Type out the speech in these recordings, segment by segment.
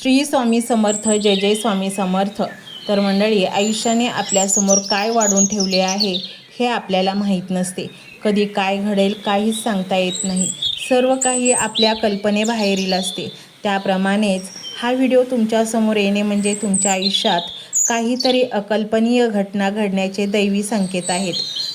श्री स्वामी समर्थ. जय जय स्वामी समर्थ. तर मंडळी, आयुष्याने आपल्यासमोर काय वाढून ठेवले आहे हे आपल्याला माहीत नसते. कधी काय घडेल काहीच सांगता येत नाही. सर्व काही आपल्या कल्पनेबाहेरील असते. त्याप्रमाणेच हा व्हिडिओ तुमच्यासमोर येणे म्हणजे तुमच्या आयुष्यात काहीतरी अकल्पनीय घटना घडण्याचे दैवी संकेत आहेत.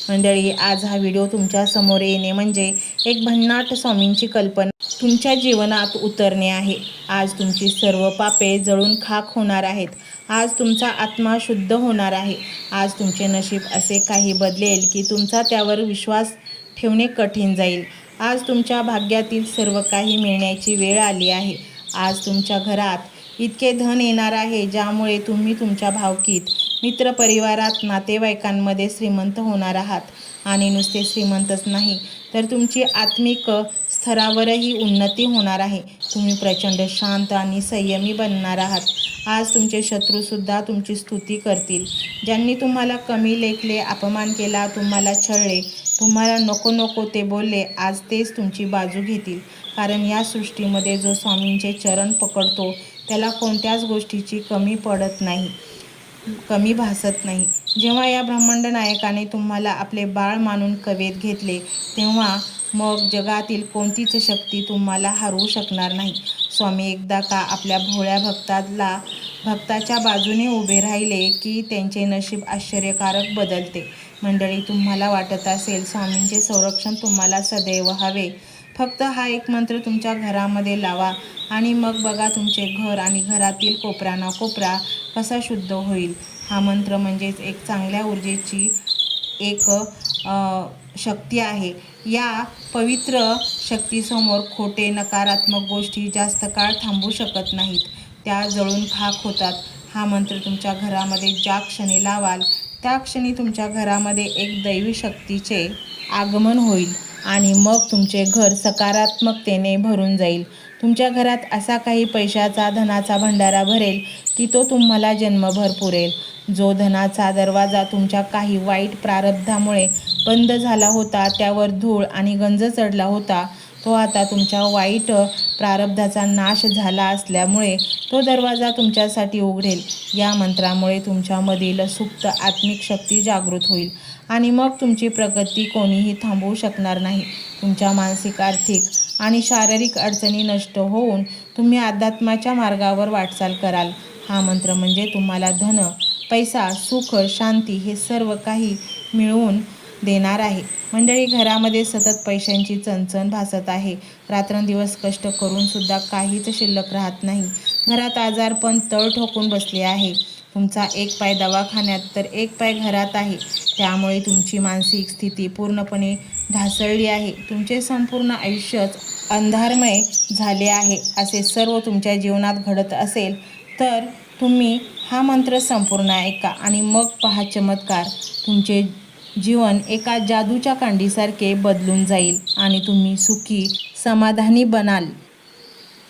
मंडळी, आज हा व्हिडिओ तुमच्यासमोर येणे म्हणजे एक भन्नाट स्वामींची कल्पना तुमच्या जीवनात उतरणे आहे. आज तुमची सर्व पापे जळून खाक होणार आहेत. आज तुमचा आत्मा शुद्ध होणार आहे. आज तुमचे नशीब असे काही बदलेल की तुमचा त्यावर विश्वास ठेवणे कठीण जाईल. आज तुमच्या भाग्यातील सर्व काही मिळण्याची वेळ आली आहे. आज तुमच्या घरात इतके धन येणार आहे ज्यामुळे तुम्ही तुमच्या भावकीत, मित्रपरिवारात, नातेवाईकांमध्ये श्रीमंत होणार आहात. आणि नुसते श्रीमंतच नाही तर तुमची आत्मिक स्तरावरही उन्नती होणार आहे. तुम्ही प्रचंड शांत आणि संयमी बनणार आहात. आज तुमचे शत्रूसुद्धा तुमची स्तुती करतील. ज्यांनी तुम्हाला कमी लेखले, अपमान केला, तुम्हाला छळले, तुम्हाला नको नको ते बोलले, आज तेच तुमची बाजू घेतील. कारण या सृष्टीमध्ये जो स्वामींचे चरण पकडतो त्याला कोणत्याच गोष्टीची कमी भासत नाही. जेव्हा या ब्रह्मांड नायकाने तुम्हाला आपले बाळ मानून कवेत घेतले तेव्हा मग जगातील कोणतीच शक्ती तुम्हाला हरवू शकणार नाही. स्वामी एकदा का आपल्या भोळ्या भक्ताच्या बाजूने उभे राहिले की त्यांचे नशीब आश्चर्यकारक बदलते. मंडळी, तुम्हाला वाटत असेल स्वामींचे संरक्षण तुम्हाला सदैव हवे. फक्त हा एक मंत्र तुमच्या घरामध्ये लावा आणि मग बघा तुमचे घर आणि घरातील कोपरा ना कोपरा कसा शुद्ध होईल. हा मंत्र म्हणजेच एक चांगल्या ऊर्जेची एक शक्ती आहे. या पवित्र शक्तीसमोर खोटे, नकारात्मक गोष्टी जास्त काळ थांबू शकत नाहीत. त्या जळून खाक होतात. हा मंत्र तुमच्या घरामध्ये ज्या क्षणी लावाल त्या क्षणी तुमच्या घरामध्ये एक दैवी शक्तीचे आगमन होईल आणि मग तुमचे घर सकारात्मकतेने भरून जाईल. तुमच्या घरात असा काही पैशाचा, धनाचा भंडारा भरेल की तो तुम्हाला जन्मभर पुरेल. जो धनाचा दरवाजा तुमच्या काही वाईट प्रारब्धामुळे बंद झाला होता, त्यावर धूळ आणि गंज चढला होता, तो आता तुमच्या वाईट प्रारब्धाचा नाश झाला असल्यामुळे तो दरवाजा तुमच्यासाठी उघडेल. या मंत्रामुळे तुमच्यामधील सुप्त आत्मिक शक्ती जागृत होईल आणि मग तुमची प्रगती कोणीही थांबवू शकणार नाही. तुमच्या मानसिक, आर्थिक आणि शारीरिक अडचणी नष्ट होऊन तुम्ही अध्यात्माच्या मार्गावर वाटचाल कराल. हा मंत्र म्हणजे तुम्हाला धन, पैसा, सुख, शांती हे सर्व काही मिळवून देणार आहे. मंडळी, घरामध्ये सतत पैशांची चणचण भासत आहे. रात्रंदिवस कष्ट करून सुद्धा काहीच शिल्लक राहत नाही. घरात आजारपण तळ ठोकून बसले आहे. तुमचा एक पाय दवाखान्यात तर एक पाय घरात आहे. त्यामुळे तुमची मानसिक स्थिती पूर्णपणे ढासळली आहे. तुमचे संपूर्ण आयुष्यच अंधारमय झाले आहे. असे सर्व तुमच्या जीवनात घडत असेल तर तुम्ही हा मंत्र संपूर्ण ऐका आणि मग पहा चमत्कार. तुमचे जीवन एका जादूच्या कांडीसारखे बदलून जाईल आणि तुम्ही सुखी, समाधानी बनाल.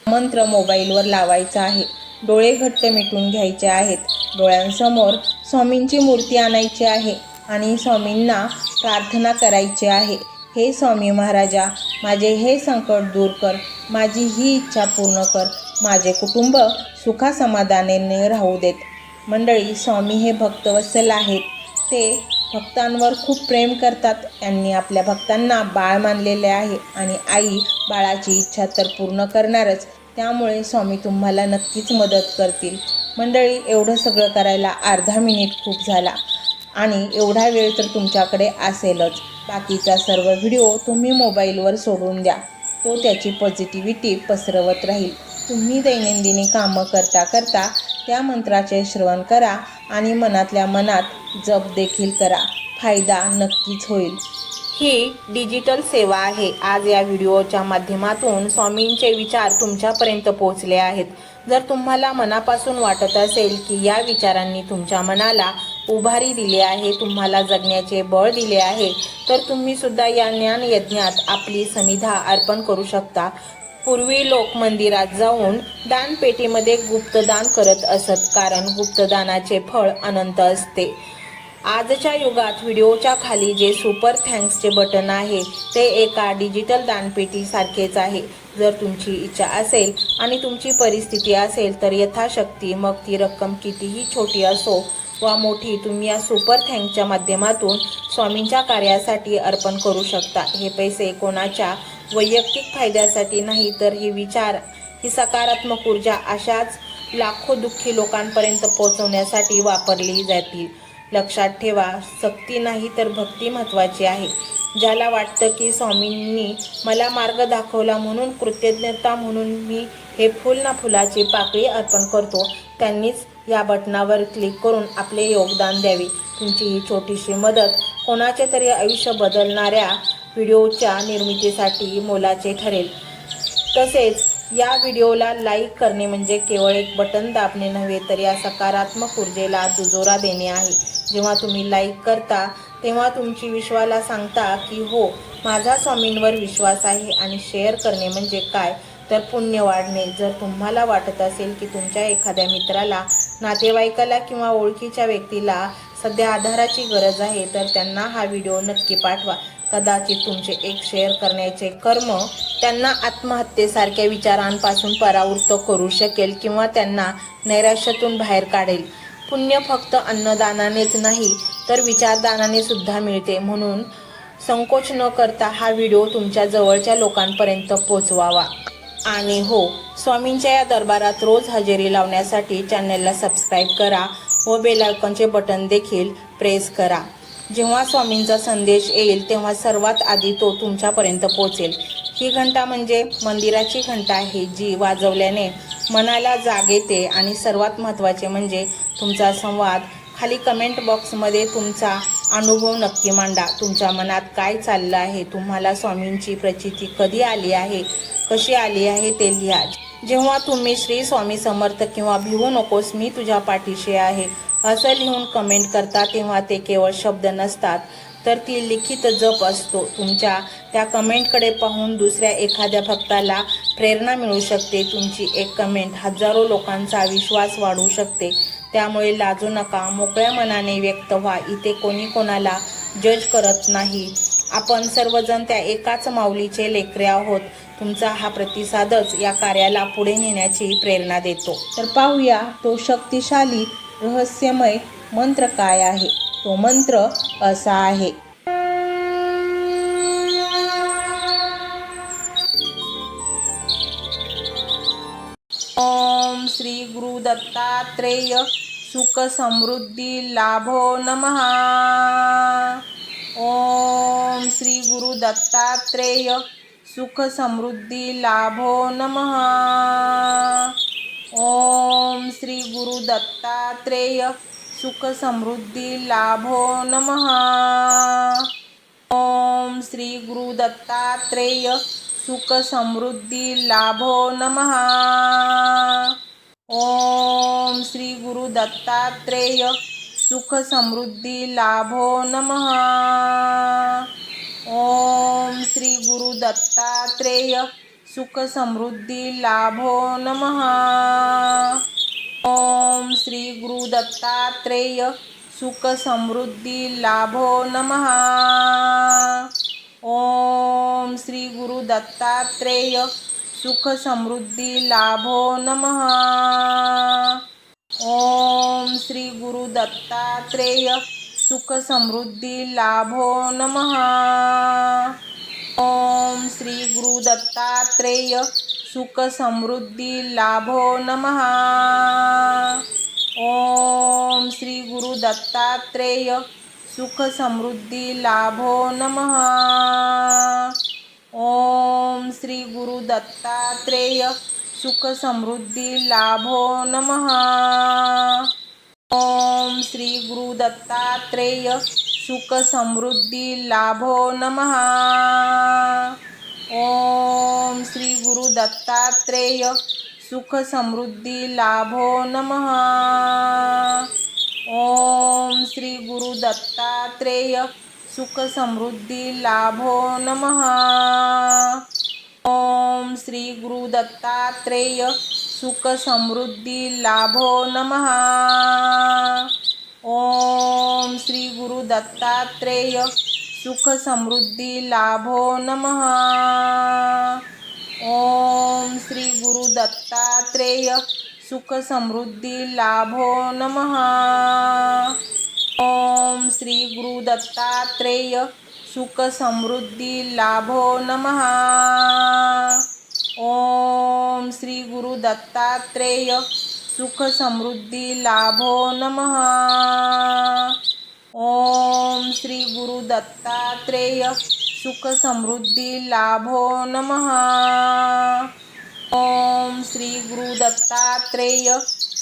मंत्र मोबाईलवर लावायचा आहे. डोळे घट्ट मिटून घ्यायचे आहेत. डोळ्यांसमोर स्वामींची मूर्ती आणायची आहे आणि स्वामींना प्रार्थना करायची आहे. हे स्वामी महाराजा, माझे हे संकट दूर कर. माझी ही इच्छा पूर्ण कर. माझे कुटुंब सुखासमाधानाने राहू देत. मंडळी, स्वामी हे भक्तवत्सल आहेत. ते भक्तांवर खूप प्रेम करतात. त्यांनी आपल्या भक्तांना बाळ मानलेले आहे आणि आई बाळाची इच्छा तर पूर्ण करणारच. त्यामुळे स्वामी तुम्हाला नक्कीच मदत करतील. मंडळी, एवढं सगळं करायला अर्धा मिनिट खूप झाला आणि एवढा वेळ तर तुमच्याकडे असेलच. बाकीचा सर्व व्हिडिओ तुम्ही मोबाईलवर सोडून द्या. तो त्याची पॉझिटिव्हिटी पसरवत राहील. तुम्ही दैनंदिनी कामं करता करता त्या मंत्राचे श्रवण करा आणि मनातल्या मनात जप देखील करा. फायदा नक्कीच होईल. ही डिजिटल सेवा आहे. आज या व्हिडिओच्या माध्यमातून स्वामींचे विचार तुमच्यापर्यंत पोहोचले आहेत. जर तुम्हाला मनापासून वाटत असेल की या विचारांनी तुमच्या मनाला उभारी दिली आहे, तुम्हाला जगण्याचे बळ दिले आहे, तर तुम्ही सुद्धा या ज्ञान यज्ञात आपली समिधा अर्पण करू शकता. पूर्वी लोक मंदिरात जाऊन दानपेटीमध्ये गुप्तदान करत असत, कारण गुप्तदानाचे फळ अनंत असते. आजच्या युगात व्हिडिओच्या खाली जे सुपर थँक्सचे बटन आहे ते एका डिजिटल दानपेटी सारखेच आहे. जर तुमची इच्छा असेल आणि तुमची परिस्थिती असेल तर यथाशक्ती, मग ती रक्कम कितीही छोटी असो वा मोठी, तुम्ही या सुपर थँक्सच्या माध्यमातून स्वामींच्या कार्यासाठी अर्पण करू शकता. हे पैसे कोणाच्या वैयक्तिक फायद्यासाठी नाही, तर हे विचार, ही सकारात्मक ऊर्जा अशाच लाखो दुःखी लोकांपर्यंत पोहोचवण्यासाठी वापरली जातील. लक्षात ठेवा, सक्ती नाही तर भक्ती महत्त्वाची आहे. ज्याला वाटतं की स्वामींनी मला मार्ग दाखवला म्हणून कृतज्ञता म्हणून मी हे फूल ना फुलाची पाकळी अर्पण करतो, त्यांनीच या बटनावर क्लिक करून आपले योगदान द्यावे. तुमची ही छोटीशी मदत कोणाचे तरी आयुष्य बदलणाऱ्या व्हिडिओच्या निर्मितीसाठी मोलाचे ठरेल. तसेच या व्हिडिओला लाईक करणे म्हणजे केवळ एक बटन दाबणे नव्हे, तर या सकारात्मक ऊर्जेला दुजोरा देणे आहे. जेव्हा तुम्ही लाईक करता तेव्हा तुमची विश्वाला सांगता की हो, माझा स्वामींवर विश्वास आहे. आणि शेअर करणे म्हणजे काय, तर पुण्य वाढणे. जर तुम्हाला वाटत असेल की तुमच्या एखाद्या मित्राला, नातेवाईकाला किंवा ओळखीच्या व्यक्तीला सध्या आधाराची गरज आहे, तर त्यांना हा व्हिडिओ नक्की पाठवा. कदाचित तुमचे एक शेअर करण्याचे कर्म त्यांना आत्महत्येसारख्या विचारांपासून परावृत्त करू शकेल किंवा त्यांना नैराश्यातून बाहेर काढेल. पुण्य फक्त अन्नदानानेच नाही, तर विचारदानाने सुद्धा मिळते. म्हणून संकोच न करता हा व्हिडिओ तुमच्या जवळच्या लोकांपर्यंत पोहोचवावा. आणि हो, स्वामींच्या या दरबारात रोज हजेरी लावण्यासाठी चॅनलला सबस्क्राईब करा व बेल आयकॉनचे बटन देखील प्रेस करा. जेव्हा स्वामींचा संदेश येईल तेव्हा सर्वात आधी तो तुमच्यापर्यंत पोहोचेल. ही घंटा म्हणजे मंदिराची घंटा आहे, जी वाजवल्याने मनाला जाग येते. आणि सर्वात महत्त्वाचे म्हणजे तुमचा संवाद. खाली कमेंट बॉक्समध्ये तुमचा अनुभव नक्की मांडा. तुमच्या मनात काय चाललं आहे, तुम्हाला स्वामींची प्रचिती कधी आली आहे, कशी आली आहे ते लिहा. जेव्हा तुम्ही श्री स्वामी समर्थ किंवा भिवू नकोस मी तुझ्या पाठीशी आहे असं लिहून कमेंट करता, तेव्हा ते केवळ शब्द नसतात, तर ती लिखित जप असतो. तुमच्या त्या कमेंटकडे पाहून दुसऱ्या एखाद्या भक्ताला प्रेरणा मिळू शकते. तुमची एक कमेंट हजारो लोकांचा विश्वास वाढवू शकते. त्यामुळे लाजू नका, मोकळ्या मनाने व्यक्त व्हा. इथे कोणी कोणाला जज करत नाही. आपण सर्वजण त्या एकाच माऊलीचे लेकरे आहोत. तुमचा हा प्रतिसादच या कार्याला पुढे नेण्याची प्रेरणा देतो. तर पाहूया तो शक्तिशाली रहस्यमय मंत्र काय आहे. तो मंत्र असा आहे. ओम श्री गुरु दत्तात्रेय सुख समृद्धी लाभो नमः. ओम श्री गुरु दत्तात्रेय सुख समृद्धी लाभो नमः. ओम श्री गुरु दत्तात्रेय सुख समृद्धी लाभो नमः. ओम श्री गुरु दत्तात्रेय सुख समृद्धी लाभो नमः. ओम श्री गुरु दत्तात्रेय सुख समृद्धी लाभो नमः. ओम श्री गुरु दत्तात्रेय सुख समृद्धी लाभो नमः. ओम श्री गुरु दत्तात्रेय सुख समृद्धी लाभो नमः. ओम श्री गुरु दत्तात्रेय सुख समृद्धी लाभो नमः. ओम श्री गुरु दत्तात्रेय सुख समृद्धी लाभो नमः. ओम श्री गुरु दत्तात्रेय सुख समृद्धी लाभो नमः. ओम श्री गुरु दत्तात्रेय सुख समृद्धी लाभो नमः. ओम श्री गुरु दत्तात्रेय सुख समृद्धी लाभो नमः. ओम श्री गुरु दत्तात्रेय सुख समृद्धी लाभो नमः. ओम श्री गुरु दत्तात्रेय सुख समृद्धी लाभो नमः. ओम श्री गुरु दत्तात्रेय सुख समृद्धी लाभो नमः. ओम श्री गुरु दत्तात्रेय सुख समृद्धी लाभो नमः. ओम श्री गुरु दत्तात्रेय सुख समृद्धी लाभो नमः। ओम श्री गुरु दत्तात्रेय सुख समृद्धी लाभो नमः। ओम श्री गुरु दत्तात्रेय सुख समृद्धी लाभो नमः। ओम श्री गुरु दत्तात्रेय सुख समृद्धी लाभो नमः। ओम श्री गुरु दत्तात्रेय सुख समृद्धी लाभो नमः। ओम श्री गुरु दत्तात्रेय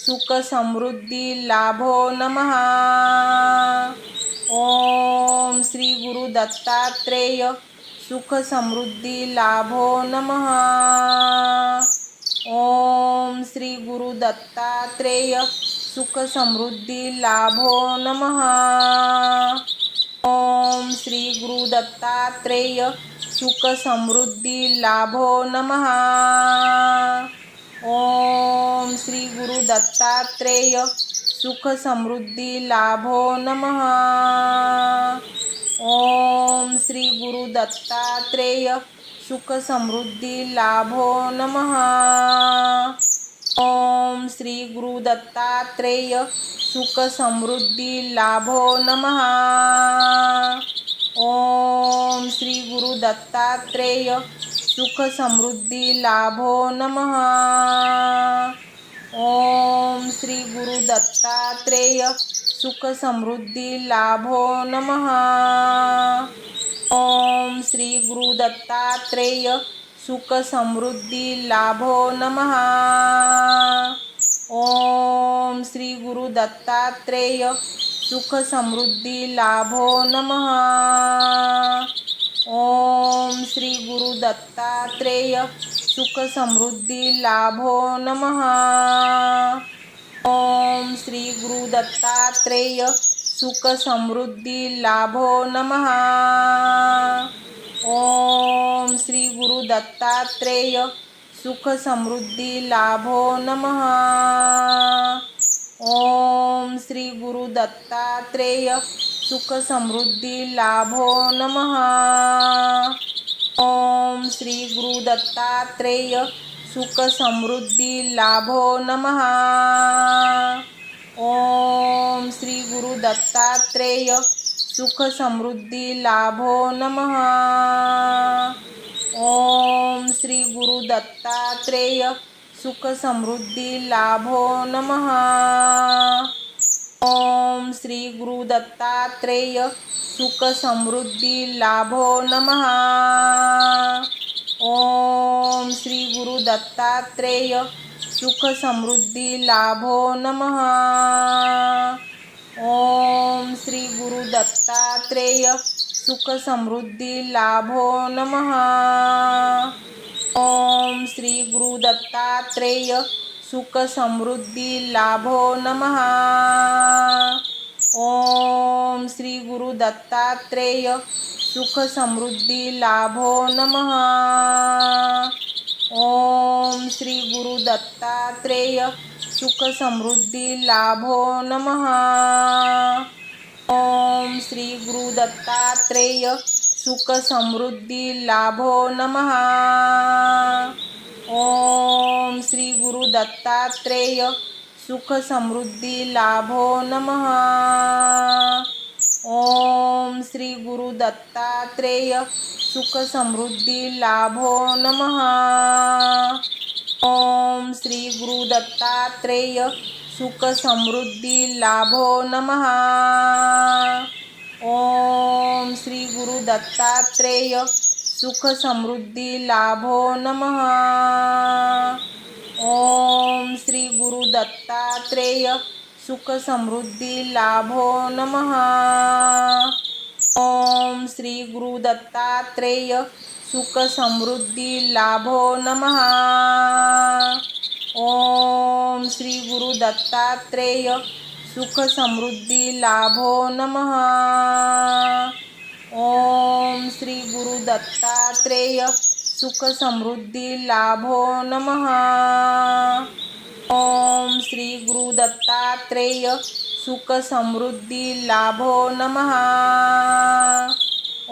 सुख समृद्धी लाभो नमः। ओम श्री गुरु दत्तात्रेय सुख समृद्धी लाभो नमः। ओम श्री गुरु दत्तात्रेय सुख समृद्धी लाभो नमः। ओम श्री गुरु दत्तात्रेय सुख समृद्धी लाभो नमः। ओम श्री गुरु दत्तात्रेय सुख समृद्धी लाभो नमः। ओम श्री गुरु दत्तात्रेय सुख समृद्धी लाभो नमः। ओम श्री गुरु दत्तात्रेय सुख समृद्धी लाभो नमः। ओम श्री गुरु दत्तात्रेय सुख समृद्धी लाभो नमः। ओम श्री गुरु दत्तात्रेय सुख समृद्धी लाभो नमः। ओम श्री गुरु दत्तात्रेय सुख समृद्धी लाभो नमः। ओम श्री गुरु दत्तात्रेय सुख समृद्धी लाभो नमः। ओम श्री गुरु दत्तात्रेय सुख समृद्धी लाभो नमः। ओम श्री गुरु दत्तात्रेय सुख समृद्धी लाभो नमः। ओम श्री गुरु दत्तात्रेय सुख समृद्धी लाभो नमः। ओम श्री गुरु दत्तात्रेय सुख समृद्धी लाभो नमः। ओम श्री गुरु दत्तात्रेय सुख समृद्धी लाभो नमः। ओम श्री गुरु दत्तात्रेय सुख समृद्धी लाभो नमः। ओम श्री गुरु दत्तात्रेय सुख समृद्धी लाभो नमः। ओम श्री गुरु दत्तात्रेय सुख समृद्धी लाभो नमः। ओम श्री गुरु दत्तात्रेय सुख समृद्धी लाभो नमः। ओम श्री गुरु दत्तात्रेय सुख समृद्धी लाभो नमः। ओम श्री गुरु दत्तात्रेय सुख समृद्धी लाभो नमः। ओम श्री गुरु दत्तात्रेय सुख समृद्धी लाभो नमः। ओम श्री गुरु दत्तात्रेय सुख समृद्धी लाभो नमः। ओम श्री गुरु दत्तात्रेय सुख समृद्धी लाभो नमः। ओम श्री गुरु दत्तात्रेय सुख समृद्धी लाभो नमः। ओम श्री गुरु दत्तात्रेय सुख समृद्धी लाभो नमः। ओम श्री गुरु दत्तात्रेय सुख समृद्धी लाभो नमः। ओम श्री गुरु दत्तात्रेय सुख समृद्धी लाभो नमः। ओम श्री गुरु दत्तात्रेय सुख समृद्धी लाभो नमः। ओम श्री गुरु दत्तात्रेय सुख समृद्धी लाभो नमः। ओम श्री गुरु दत्तात्रेय सुख समृद्धी लाभो नमः। ओम श्री गुरु दत्तात्रेय सुख समृद्धी लाभो नमः। ओम श्री गुरु दत्तात्रेय सुख समृद्धी लाभो नमः।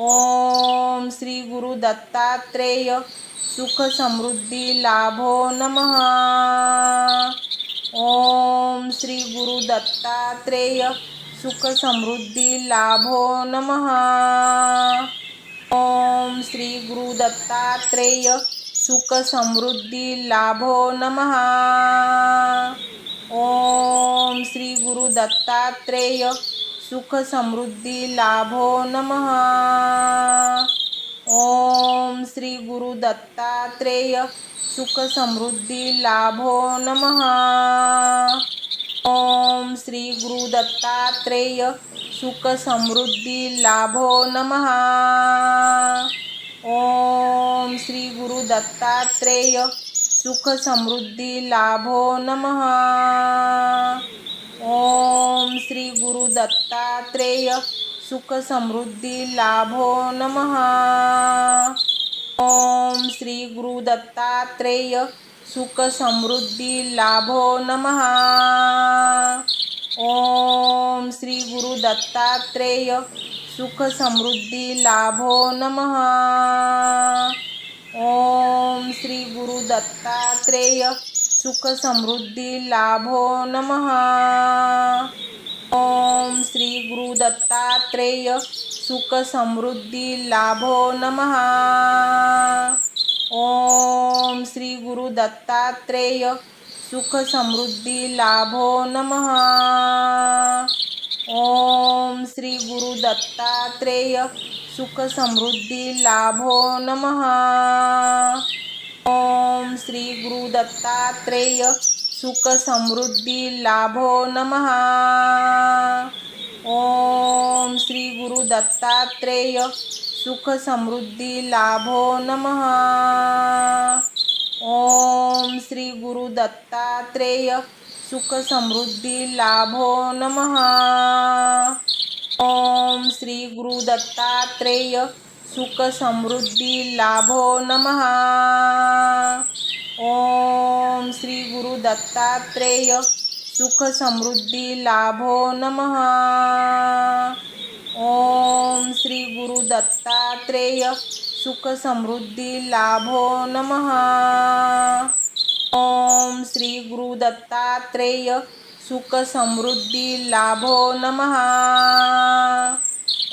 ओम श्री गुरु दत्तात्रेय सुख समृद्धी लाभो नमः। ओम श्री गुरु दत्तात्रेय सुख समृद्धी लाभो नमः। ओम श्री गुरु दत्तात्रेय सुख समृद्धी लाभो नमः। ओम श्री गुरु दत्तात्रेय सुख समृद्धी लाभो नमः। ओम श्री गुरु दत्तात्रेय सुख समृद्धी लाभो नमः। ओम श्री गुरु दत्तात्रेय सुख समृद्धी लाभो नमः। ओम श्री गुरु दत्तात्रेय सुख समृद्धी लाभो नमः। ओम श्री गुरु दत्तात्रेय सुख समृद्धी लाभो नमः। ओम श्री गुरु दत्तात्रेय सुख समृद्धी लाभो नमः। ओम श्री गुरु दत्तात्रेय सुख समृद्धी लाभो नमः। ओम श्री गुरु दत्तात्रेय सुख समृद्धी लाभो नमः। ओम श्री गुरु दत्तात्रेय सुख समृद्धी लाभो नमः। ओम श्री गुरु दत्तात्रेय सुख समृद्धी लाभो नमः। ओम श्री गुरु दत्तात्रेय सुख समृद्धी लाभो नमः। ओम श्री गुरु दत्तात्रेय सुख समृद्धी लाभो नमः। ओम श्री गुरु दत्तात्रेय सुख समृद्धी लाभो नमः। ओम श्री गुरु दत्तात्रेय सुख समृद्धी लाभो नमः। ओम श्री गुरु दत्तात्रेय सुख समृद्धी लाभो नमः। ओम श्री गुरु दत्तात्रेय सुख समृद्धी लाभो नमः। ओम श्री गुरु दत्तात्रेय सुख समृद्धी लाभो नमः। ओम श्री गुरु दत्तात्रेय सुख समृद्धी लाभो नमः।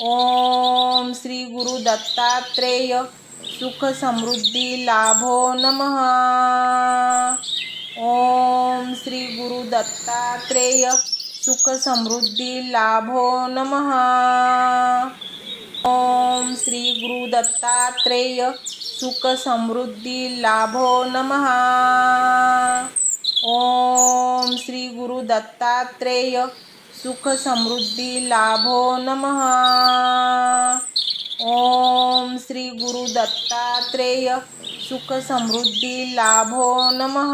ओम श्री गुरु दत्तात्रेय सुख समृद्धी लाभो नमः। ओम श्री गुरु दत्तात्रेय सुख समृद्धी लाभो नमः। ओम श्री गुरु दत्तात्रेय सुख समृद्धी लाभो नमः। ओम श्री गुरु दत्तात्रेय सुख समृद्धी लाभो नमः। ओम श्री गुरु दत्तात्रेय सुख समृद्धी लाभो नमः।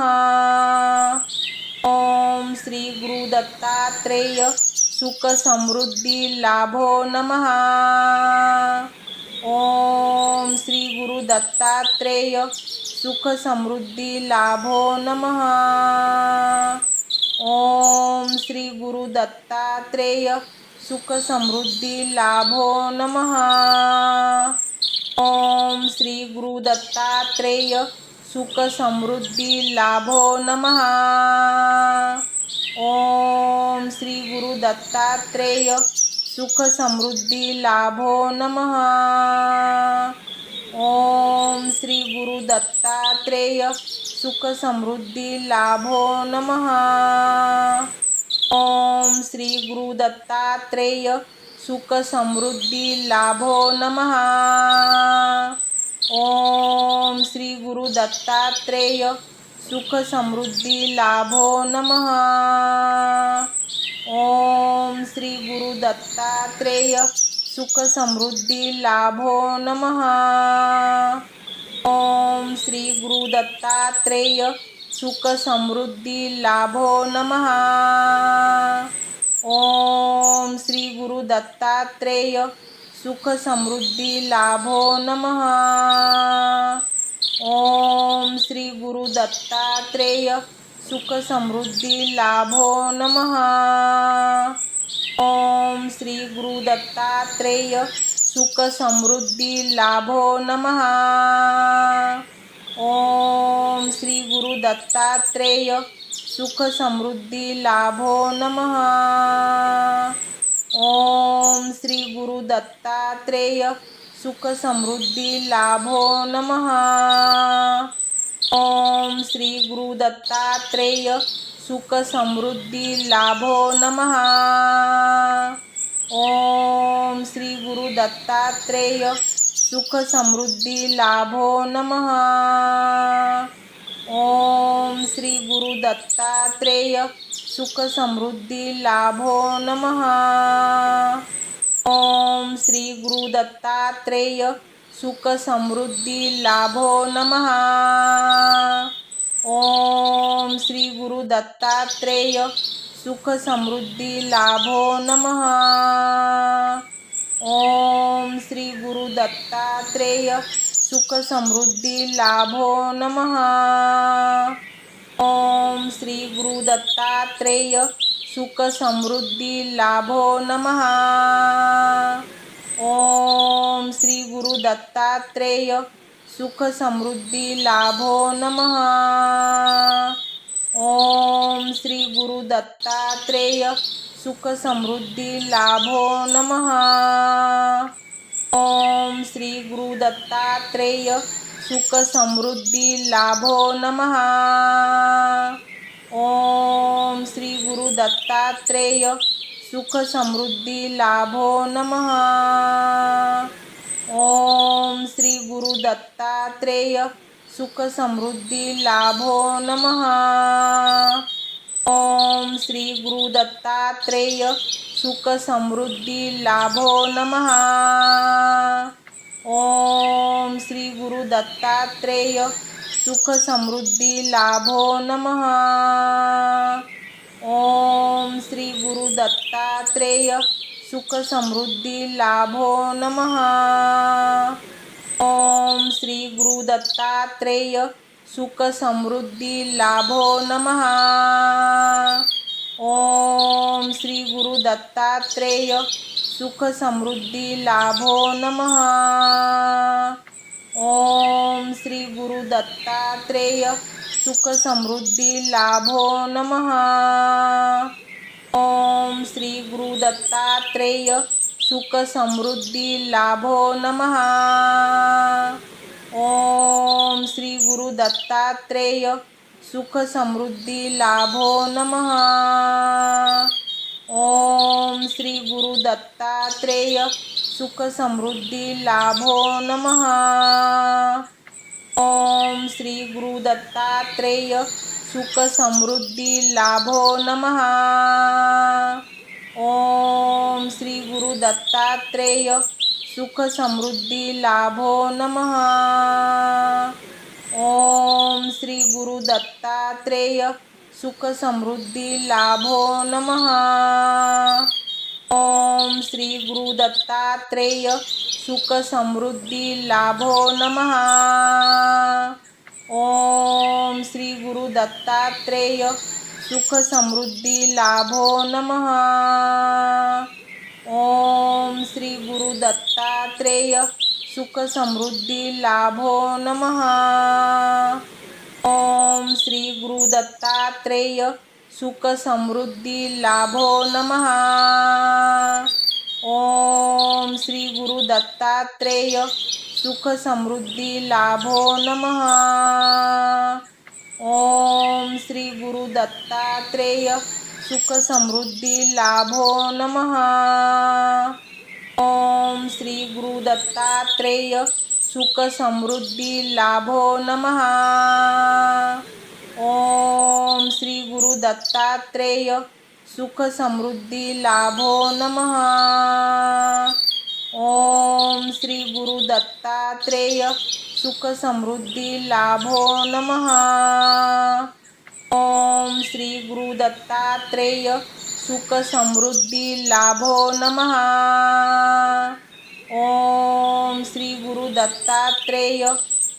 ओम श्री गुरु दत्तात्रेय सुख समृद्धी लाभो नमः। ओम श्री गुरु दत्तात्रेय सुख समृद्धी लाभो नमः। ओम श्री गुरु दत्तात्रेय सुख समृद्धी लाभो नमः। ओम श्री गुरु दत्तात्रेय सुख समृद्धी लाभो नमः। ओम श्री गुरु दत्तात्रेय सुख समृद्धी लाभो नमः। ओम श्री गुरु दत्तात्रेय सुख समृद्धी लाभो नमः। ओम श्री गुरु दत्तात्रेय सुख समृद्धी लाभो नमः। ओम श्री गुरु दत्तात्रेय सुख समृद्धी लाभो नमः। ओम श्री गुरु दत्तात्रेय सुख समृद्धी लाभो नमः। ओम श्री गुरु दत्तात्रेय सुख समृद्धी लाभो नमः। ओम श्री गुरु दत्तात्रेय सुख समृद्धी लाभो नमः। ओम श्री गुरु दत्तात्रेय सुख समृद्धी लाभो नमः। ओम श्री गुरु दत्तात्रेय सुख समृद्धी लाभो नमः। ओम श्री गुरु दत्तात्रेय सुख समृद्धी लाभो नमः। ओम श्री गुरु दत्तात्रेय सुख समृद्धी लाभो नमः। ओम श्री गुरु दत्तात्रेय सुख समृद्धी लाभो नमः। ओम श्री गुरु दत्तात्रेय सुख समृद्धी लाभो नमः। ओम श्री गुरु दत्तात्रेय सुख समृद्धी लाभो नमः। ओम श्री गुरु दत्तात्रेय सुख समृद्धी लाभो नमः। ओम श्री गुरु दत्तात्रेय सुख समृद्धी लाभो नमः। ओम श्री गुरु दत्तात्रेय सुख समृद्धी लाभो नमः। ओम श्री गुरु दत्तात्रेय सुख समृद्धी लाभो नमः। ओम श्री गुरु दत्तात्रेय सुख समृद्धी लाभो नमः। ओम श्री गुरु दत्तात्रेय सुख समृद्धी लाभो नमः। ओम श्री गुरु दत्तात्रेय सुख समृद्धी लाभो नमः। ओम श्री गुरु दत्तात्रेय सुख समृद्धी लाभो नमः। ओम श्री गुरु दत्तात्रेय सुख समृद्धी लाभो नमः। ओम श्री गुरु दत्तात्रेय सुख समृद्धी लाभो नमः। ओम श्री गुरु दत्तात्रेय सुख समृद्धी लाभो नमः। ओम श्री गुरु दत्तात्रेय सुख समृद्धी लाभो नमः। ओम श्री गुरु दत्तात्रेय सुख समृद्धी लाभो नमः। ओम श्री गुरु दत्तात्रेय सुख समृद्धी लाभो नमः। ओम श्री गुरु दत्तात्रेय सुख समृद्धी लाभो नमः। ओम श्री गुरु दत्तात्रेय सुख समृद्धी लाभो नमः। ओम श्री गुरु दत्तात्रेय सुख समृद्धी लाभो नमः। ओम श्री गुरु दत्तात्रेय सुख समृद्धी लाभो नमः। ओम श्री गुरु दत्तात्रेय सुख समृद्धी लाभो नमः। ओम श्री गुरु दत्तात्रेय सुख समृद्धी लाभो नमः। ओम श्री गुरु दत्तात्रेय सुख समृद्धी लाभो नमः। ओम श्री गुरु दत्तात्रेय सुख समृद्धी लाभो नमः। ओम श्री गुरु दत्तात्रेय सुख समृद्धी लाभो नमः। ओम श्री गुरु दत्तात्रेय सुख समृद्धी लाभो नमः। ओम श्री गुरु दत्तात्रेय सुख समृद्धी लाभो नमः। ओम श्री गुरु दत्तात्रेय सुख समृद्धी लाभो नमः। ओम श्री गुरु दत्तात्रेय सुख समृद्धी लाभो नमः। ओम श्री गुरु दत्तात्रेय सुख समृद्धी लाभो नमः। ओम श्री गुरु दत्तात्रेय सुख समृद्धी लाभो नमः। ओम श्री गुरु दत्तात्रेय सुख समृद्धी लाभो नमः। ओम श्री गुरु दत्तात्रेय सुख समृद्धी लाभो नमः। ओम श्री गुरु दत्तात्रेय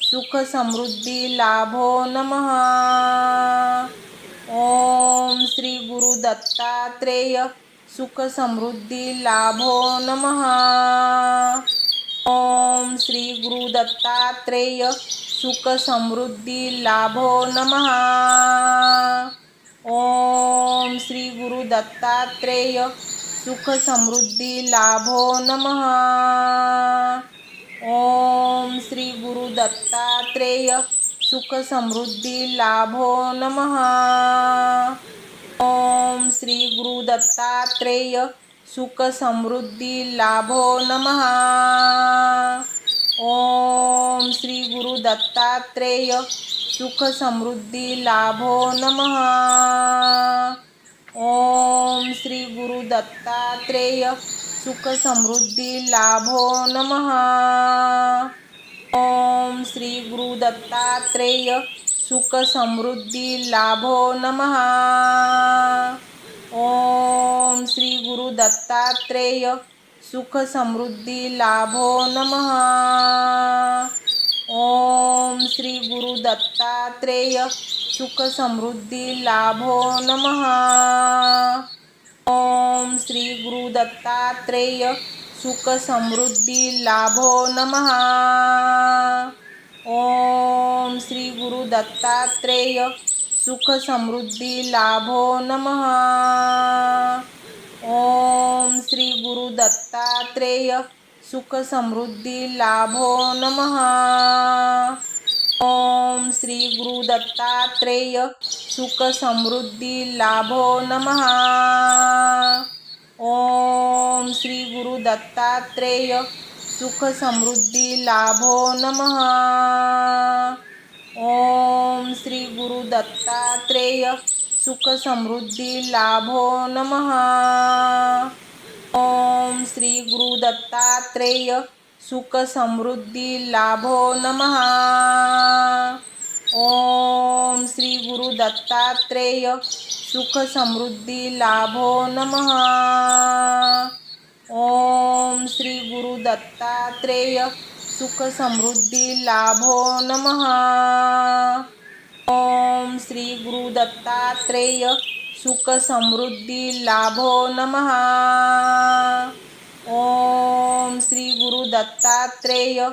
सुख समृद्धी लाभो नमः। ओम श्री गुरु दत्तात्रेय सुख समृद्धी लाभो नमः। ओम श्री गुरु दत्तात्रेय सुख समृद्धी लाभो नमः। ओम श्री गुरु दत्तात्रेय सुख समृद्धी लाभो नमः। ओम श्री गुरु दत्तात्रेय सुख समृद्धी लाभो नमः। ओम श्री गुरु दत्तात्रेय सुख समृद्धी लाभो नमः। ओम श्री गुरु दत्तात्रेय सुख समृद्धी लाभो नमः। ओम श्री गुरु दत्तात्रेय सुख समृद्धी लाभो नमः। ओम श्री गुरु दत्तात्रेय सुख समृद्धी लाभो नमः। ओम श्री गुरु दत्तात्रेय सुख समृद्धी लाभो नमः। ओम श्री गुरु दत्तात्रेय सुख समृद्धी लाभो नमः। ओम श्री गुरु दत्तात्रेय सुख समृद्धी लाभो नमः। ओम श्री गुरु दत्तात्रेय सुख समृद्धी लाभो नमः। ओम श्री गुरु दत्तात्रेय सुख समृद्धी लाभो नमः। ओम श्री गुरु दत्तात्रेय सुख समृद्धी लाभो नमः। ओम श्री गुरु दत्तात्रेय सुख समृद्धी लाभो नमः। ओम श्री गुरु दत्तात्रेय सुख समृद्धी लाभो नमः। ओम श्री गुरु दत्तात्रेय सुख समृद्धी लाभो नमः। ओम श्री गुरु दत्तात्रेय सुख समृद्धी लाभो नमः। ओम श्री गुरु दत्तात्रेय सुख समृद्धी लाभो नमः। ओम श्री गुरु दत्तात्रेय सुख समृद्धी लाभो नमः। ओम श्री गुरु दत्तात्रेय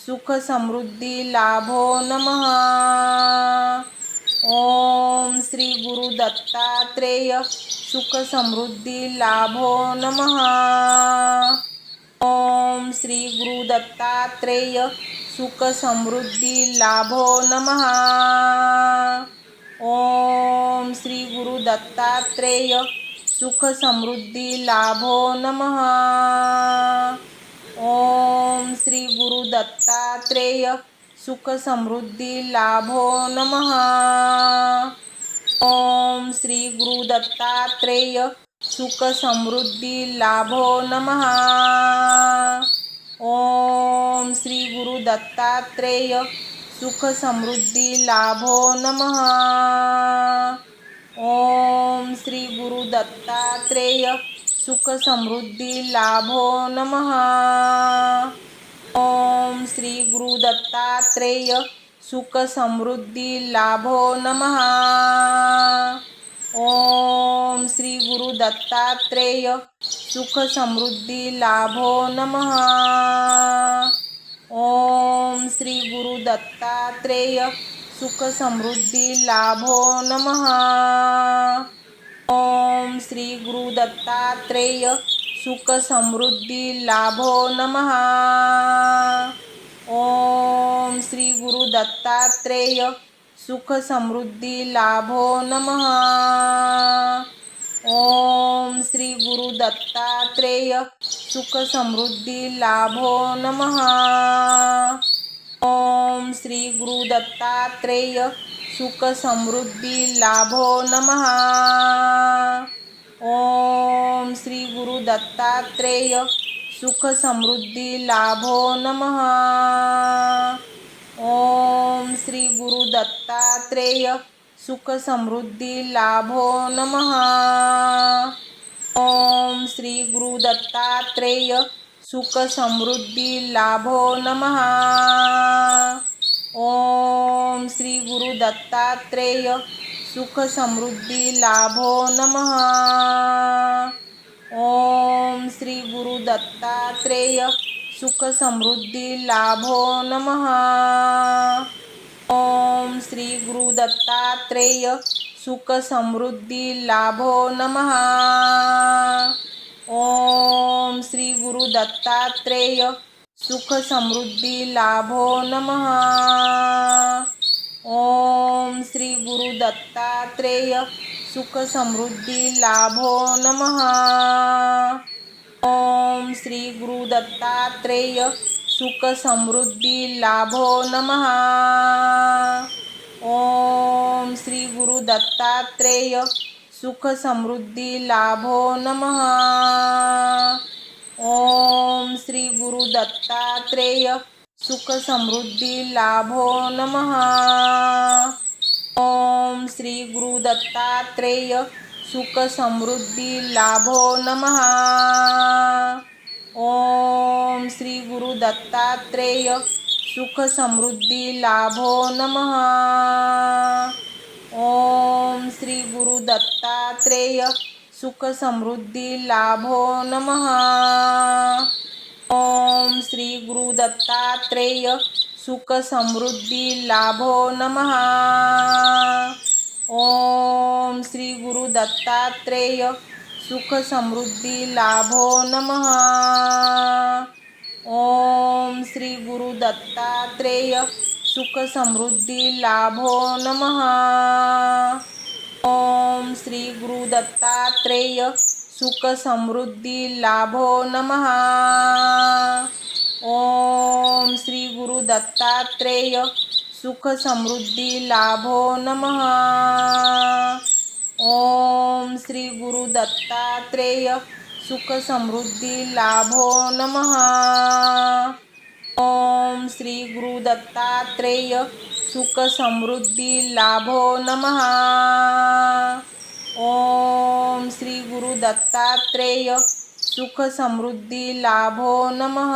सुख समृद्धी लाभो नमः। ओम श्री गुरु दत्तात्रेय सुख समृद्धी लाभो नमः। ओम श्री गुरु दत्तात्रेय सुख समृद्धी लाभो नमः। ओम श्री गुरु दत्तात्रेय सुख समृद्धी लाभो नमः। ओम श्री गुरु दत्तात्रेय सुख समृद्धी लाभो नमः। ओम श्री गुरु दत्तात्रेय सुख समृद्धी लाभो नमः। ओम श्री गुरु दत्तात्रेय सुख समृद्धी लाभो नमः। ओम श्री गुरु दत्तात्रेय सुख समृद्धी लाभो नमः। ओम श्री गुरु दत्तात्रेय सुख समृद्धी लाभो नमः। ओम श्री गुरु दत्तात्रेय सुख समृद्धी लाभो नमः। ओम श्री गुरु दत्तात्रेय सुख समृद्धी लाभो नमः। ओम श्री गुरु दत्तात्रेय सुख समृद्धी लाभो नमः। ओम श्री गुरु दत्तात्रेय सुख समृद्धी लाभो नमः। ओम श्री गुरु दत्तात्रेय सुख समृद्धी लाभो नमः। ओम श्री गुरु दत्तात्रेय सुख समृद्धी लाभो नमः। ओम श्री गुरु दत्तात्रेय सुख समृद्धी लाभो नमः। ओम श्री गुरु दत्तात्रेय सुख समृद्धी लाभो नमः। ओम श्री गुरु दत्तात्रेय सुख समृद्धी लाभो नमः। ओम श्री गुरु दत्तात्रेय सुख समृद्धी लाभो नमः। ओम श्री गुरु दत्तात्रेय सुख समृद्धी लाभो नमः। ओम श्री गुरु दत्तात्रेय सुख समृद्धी लाभो नमः। ओम श्री गुरु दत्तात्रेय सुख समृद्धी लाभो नमः। ओम श्री गुरु दत्तात्रेय सुख समृद्धी लाभो नमः। ओम श्री गुरु दत्तात्रेय सुख समृद्धी लाभो नमः। ओम श्री गुरु दत्तात्रेय सुख समृद्धी लाभो नमः। ओम श्री गुरु दत्तात्रेय सुख समृद्धी लाभो नमः। ओम श्री गुरु दत्तात्रेय सुख समृद्धी लाभो नमः। ओम श्री गुरु दत्तात्रेय सुख समृद्धी लाभो नमः। ओम श्री गुरु दत्तात्रेय सुख समृद्धी लाभो नमः। ओम श्री गुरु दत्तात्रेय सुख समृद्धी लाभो नमः। ओम श्री गुरु दत्तात्रेय सुख समृद्धी लाभो नमः। ओम श्री गुरु दत्तात्रेय सुख समृद्धी लाभो नमः। ओम श्री गुरु दत्तात्रेय सुख समृद्धी लाभो नमः। ओम श्री गुरु दत्तात्रेय सुख समृद्धी लाभो नमः। ओम श्री गुरु दत्तात्रेय सुख समृद्धी लाभो नमः। ओम श्री गुरु दत्तात्रेय सुख समृद्धी लाभो नमः। ओम श्री गुरु दत्तात्रेय सुख समृद्धी लाभो नमः।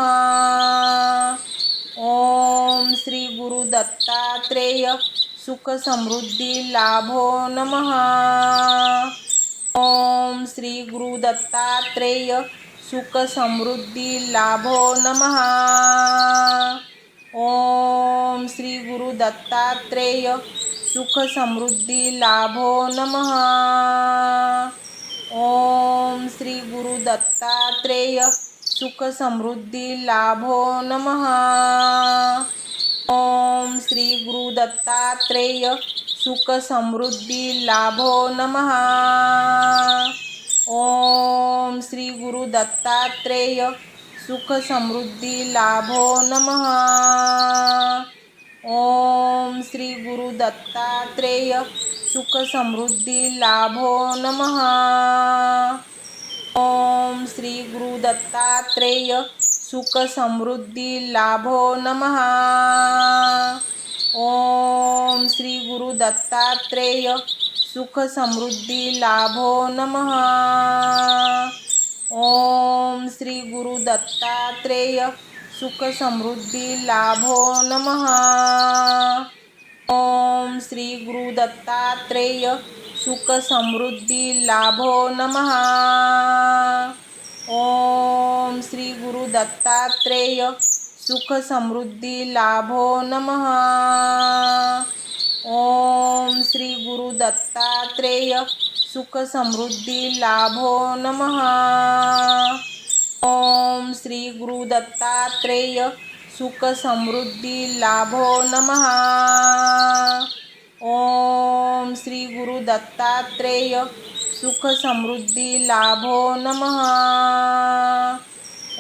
ओम श्री गुरु दत्तात्रेय सुख समृद्धी लाभो नमः। ओम श्री गुरु दत्तात्रेय सुख समृद्धी लाभो नमः। ओम श्री गुरु दत्तात्रेय सुख समृद्धी लाभो नमः। ओम श्री गुरु दत्तात्रेय सुख समृद्धी लाभो नमः। ओम श्री गुरु दत्तात्रेय सुख समृद्धी लाभो नमः। ओम श्री गुरु दत्तात्रेय सुख समृद्धी लाभो नमः। ओम श्री गुरु दत्तात्रेय सुख समृद्धी लाभो नमः। ओम श्री गुरु दत्तात्रेय सुख समृद्धी लाभो नमः। ओम श्री गुरु दत्तात्रेय सुख समृद्धी लाभो नमः। ओम श्री गुरु दत्तात्रेय सुख समृद्धी लाभो नमः। ओम श्री गुरु दत्तात्रेय सुख समृद्धी लाभो नमः। ओम श्री गुरु दत्तात्रेय सुख समृद्धी लाभो नमः। ओम श्री गुरु दत्तात्रेय सुख समृद्धी लाभो नमः। ओम श्री गुरु दत्तात्रेय सुख समृद्धी लाभो नमः। ओम श्री गुरु दत्तात्रेय सुख समृद्धी लाभो नमः।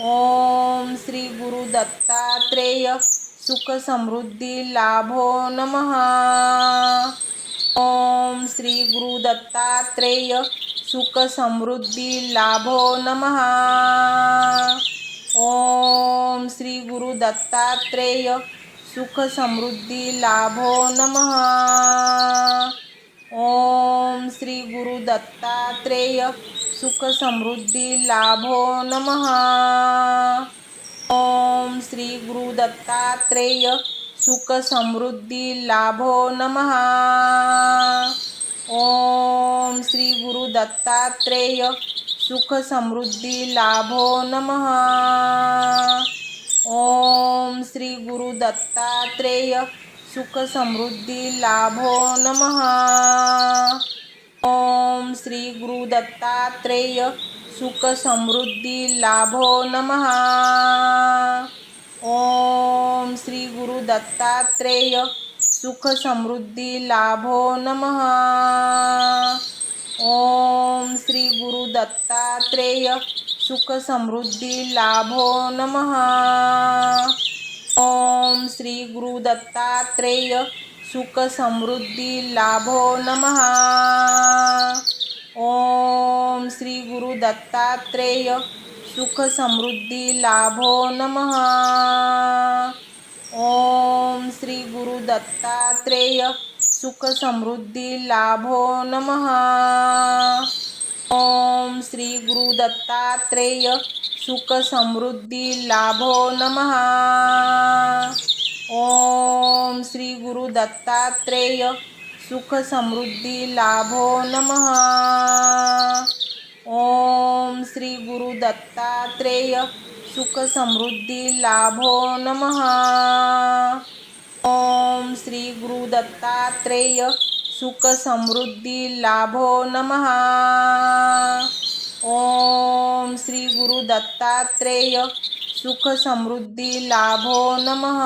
ओम श्री गुरु दत्तात्रेय सुख समृद्धी लाभो नमः। ओम श्री गुरु दत्तात्रेय सुख समृद्धी लाभो नमः। ओम श्री गुरु दत्तात्रेय सुख समृद्धी लाभो नमः। ओम श्री गुरु दत्तात्रेय सुख समृद्धी लाभो नमः। ओम श्री गुरु दत्तात्रेय सुख समृद्धी लाभो नमः। ओम श्री गुरु दत्तात्रेय सुख समृद्धी लाभो नमः। ओम श्री गुरु दत्तात्रेय सुख समृद्धी लाभो नमः। ओम श्री गुरु दत्तात्रेय सुख समृद्धी लाभो नमः। ओम श्री गुरु दत्तात्रेय सुख समृद्धी लाभो नमः। ओम श्री गुरु दत्तात्रेय सुख समृद्धी लाभो नमः। ओम श्री गुरु दत्तात्रेय सुख समृद्धी लाभो नमः। ओम श्री गुरु दत्तात्रेय सुख समृद्धी लाभो नमः। ओम श्री गुरु दत्तात्रेय सुख समृद्धी लाभो नमः। ओम श्री गुरु दत्तात्रेय सुख समृद्धी लाभो नमः। ओम श्री गुरु दत्तात्रेय सुख समृद्धी लाभो नमः। ओम श्री गुरु दत्तात्रेय सुख समृद्धी लाभो नमः। ओम श्री गुरु दत्तात्रेय सुख समृद्धी लाभो नमः। ओम श्री गुरु दत्तात्रेय सुख समृद्धी लाभो नमः।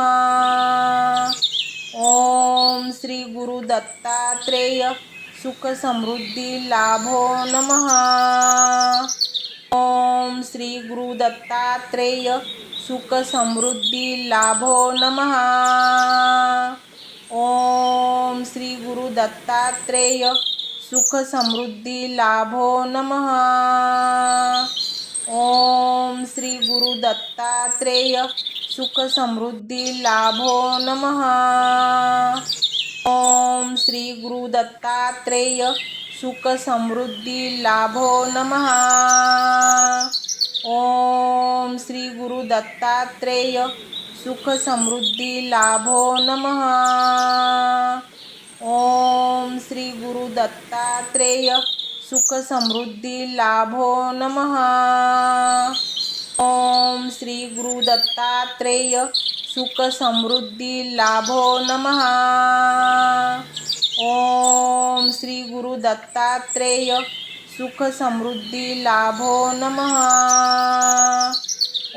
ओम श्री गुरु दत्तात्रेय सुख समृद्धी लाभो नमः। ओम श्री गुरु दत्तात्रेय सुख समृद्धी लाभो नमः। ओम श्री गुरु दत्तात्रेय सुख समृद्धी लाभो नमः। ओम श्री गुरु दत्तात्रेय सुख समृद्धी लाभो नमः। ओम श्री गुरु दत्तात्रेय सुख समृद्धी लाभो नमः। ओम श्री गुरु दत्तात्रेय सुख समृद्धी लाभो नमः। ओम श्री गुरु दत्तात्रेय सुख समृद्धी लाभो नमः। ओम श्री गुरु दत्तात्रेय सुख समृद्धी लाभो नमः। ओम श्री गुरु दत्तात्रेय सुख समृद्धी लाभो नमः।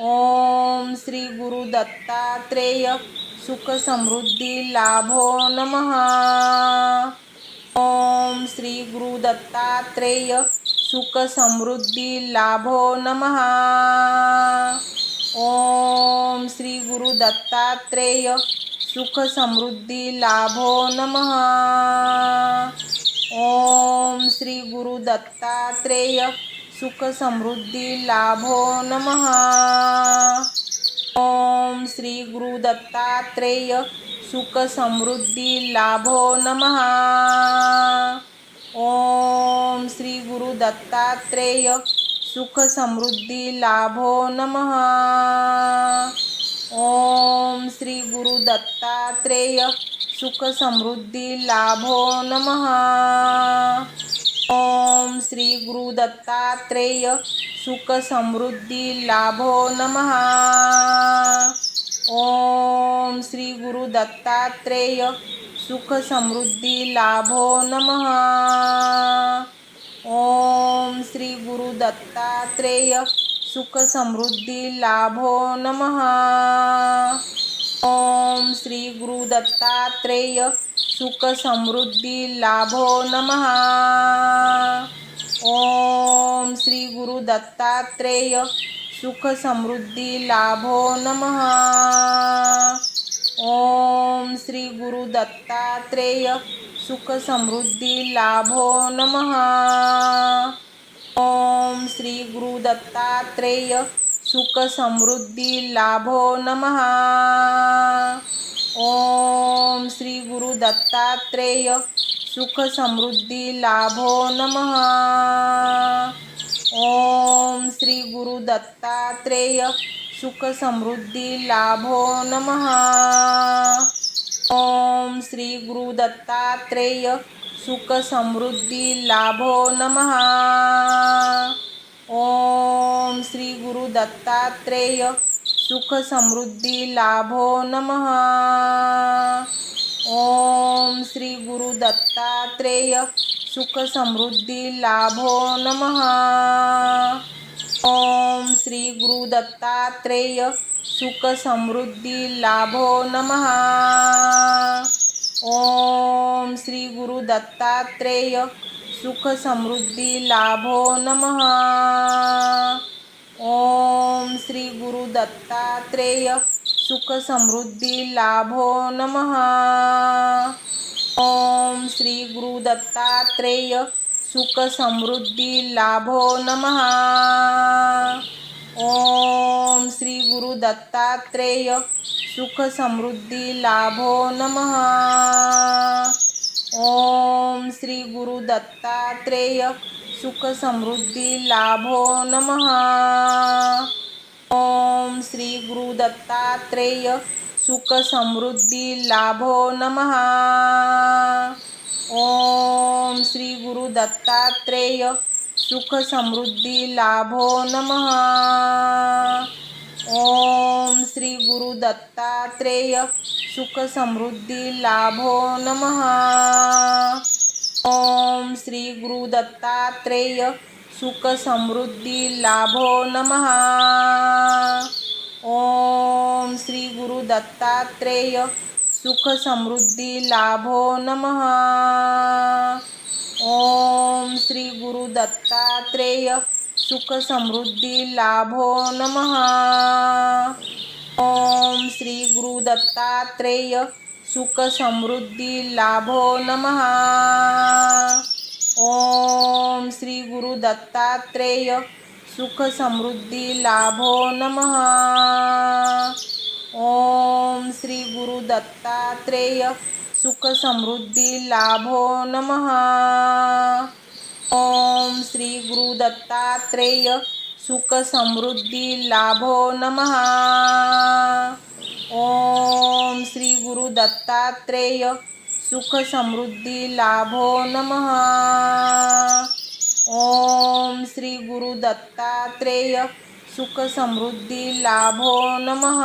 ओम श्री गुरु दत्तात्रेय सुख समृद्धी लाभो नमः। ओम श्री गुरु दत्तात्रेय सुख समृद्धी लाभो नमः। ओम श्री गुरु दत्तात्रेय सुख समृद्धी लाभो नमः। ओम श्री गुरु दत्तात्रेय सुख समृद्धी लाभो नमः। ओम श्री गुरु दत्तात्रेय सुख समृद्धी लाभो नमः। ओम श्री गुरु दत्तात्रेय सुख समृद्धी लाभो नमः। ओम श्री गुरु दत्तात्रेय सुख समृद्धी लाभो नमः। ओम श्री गुरु दत्तात्रेय सुख समृद्धी लाभो नमः। ओम श्री गुरु दत्तात्रेय सुख समृद्धी लाभो नमः। ओम श्री गुरु दत्तात्रेय सुख समृद्धी लाभो नमः। ओम श्री गुरु दत्तात्रेय सुख समृद्धी लाभो नमः। ओम श्री गुरु दत्तात्रेय सुख समृद्धी लाभो नमः। ओम श्री गुरु दत्तात्रेय सुख समृद्धी लाभो नमः। ओम श्री गुरु दत्तात्रेय सुख समृद्धी लाभो नमः। ओम श्री गुरु दत्तात्रेय सुख समृद्धी लाभो नमः। ओम श्री गुरु दत्तात्रेय सुख समृद्धी लाभो नमः। ओम श्री गुरु दत्तात्रेय सुख समृद्धी लाभो नमः। ओम श्री गुरु दत्तात्रेय सुख समृद्धी लाभो नमः। ओम श्री गुरु दत्तात्रेय सुख समृद्धी लाभो नमः। ओम श्री गुरु दत्तात्रेय सुख समृद्धी लाभो नमः। ओम श्री गुरु दत्तात्रेय सुख समृद्धी लाभो नमः। ओम श्री गुरु दत्तात्रेय सुख समृद्धी लाभो नमः। ओम श्री गुरु दत्तात्रेय सुख समृद्धी लाभो नमः। ओम श्री गुरु दत्तात्रेय सुख समृद्धी लाभो नमः। ओम श्री गुरु दत्तात्रेय सुख समृद्धी लाभो नमः। ओम श्री गुरु दत्तात्रेय सुख समृद्धी लाभो नमः। ओम श्री गुरु दत्तात्रेय सुख समृद्धी लाभो नमः। ओम श्री गुरु दत्तात्रेय सुख समृद्धी लाभो नमः। ओम श्री गुरु दत्तात्रेय सुख समृद्धी लाभो नमः। ओम श्री गुरु दत्तात्रेय सुख समृद्धी लाभो नमः। ओम श्री गुरु दत्तात्रेय सुख समृद्धी लाभो नमः। ओम श्री गुरु दत्तात्रेय सुख समृद्धी लाभो नमः। ओम श्री गुरु दत्तात्रेय सुख समृद्धी लाभो नमः। ओम श्री गुरु दत्तात्रेय सुख समृद्धी लाभो नमः। ओम श्री गुरु दत्तात्रेय सुख समृद्धी लाभो नमः। ओम श्री गुरु दत्तात्रेय सुख समृद्धी लाभो नमः। ओम श्री गुरु दत्तात्रेय सुख समृद्धी लाभो नमः।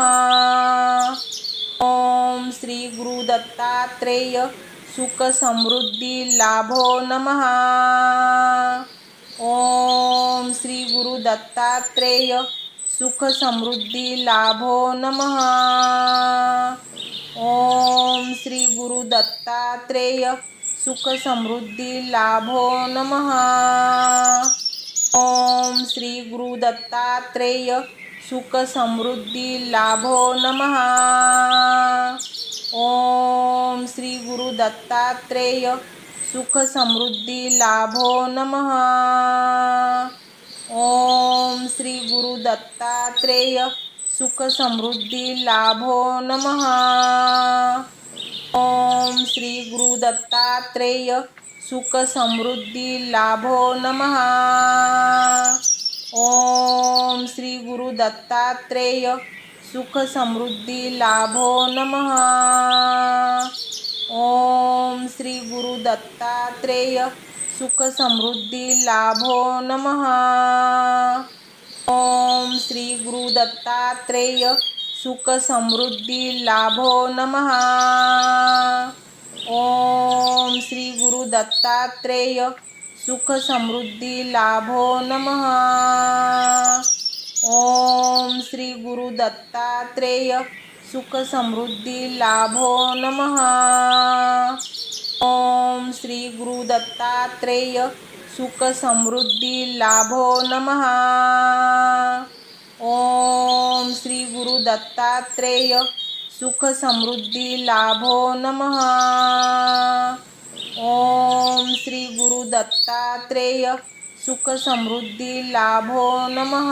ओम श्री गुरु दत्तात्रेय सुख समृद्धी लाभो नमः। ओम श्री गुरु दत्तात्रेय सुख समृद्धी लाभो नमः। ओम श्री गुरु दत्तात्रेय सुख समृद्धी लाभो नमः। ओम श्री गुरु दत्तात्रेय सुख समृद्धी लाभो नमः। ओम श्री गुरु दत्तात्रेय सुख समृद्धी लाभो नमः। ओम श्री गुरु दत्तात्रेय सुख समृद्धी लाभो नमः। ओम श्री गुरु दत्तात्रेय सुख समृद्धी लाभो नमः। ओम श्री गुरु दत्तात्रेय सुख समृद्धी लाभो नमः। ओम श्री गुरु दत्तात्रेय सुख समृद्धी लाभो नमः। ओम श्री गुरु दत्तात्रेय सुख समृद्धी लाभो नमः। ओम श्री गुरु दत्तात्रेय सुख समृद्धी लाभो नमः। ओम श्री गुरु दत्तात्रेय सुख समृद्धी लाभो नमः। ओम श्री गुरु दत्तात्रेय सुख समृद्धी लाभो नमः। ओम श्री गुरु दत्तात्रेय सुख समृद्धी लाभो नमः। ओम श्री गुरु दत्तात्रेय सुख समृद्धी लाभो नमः।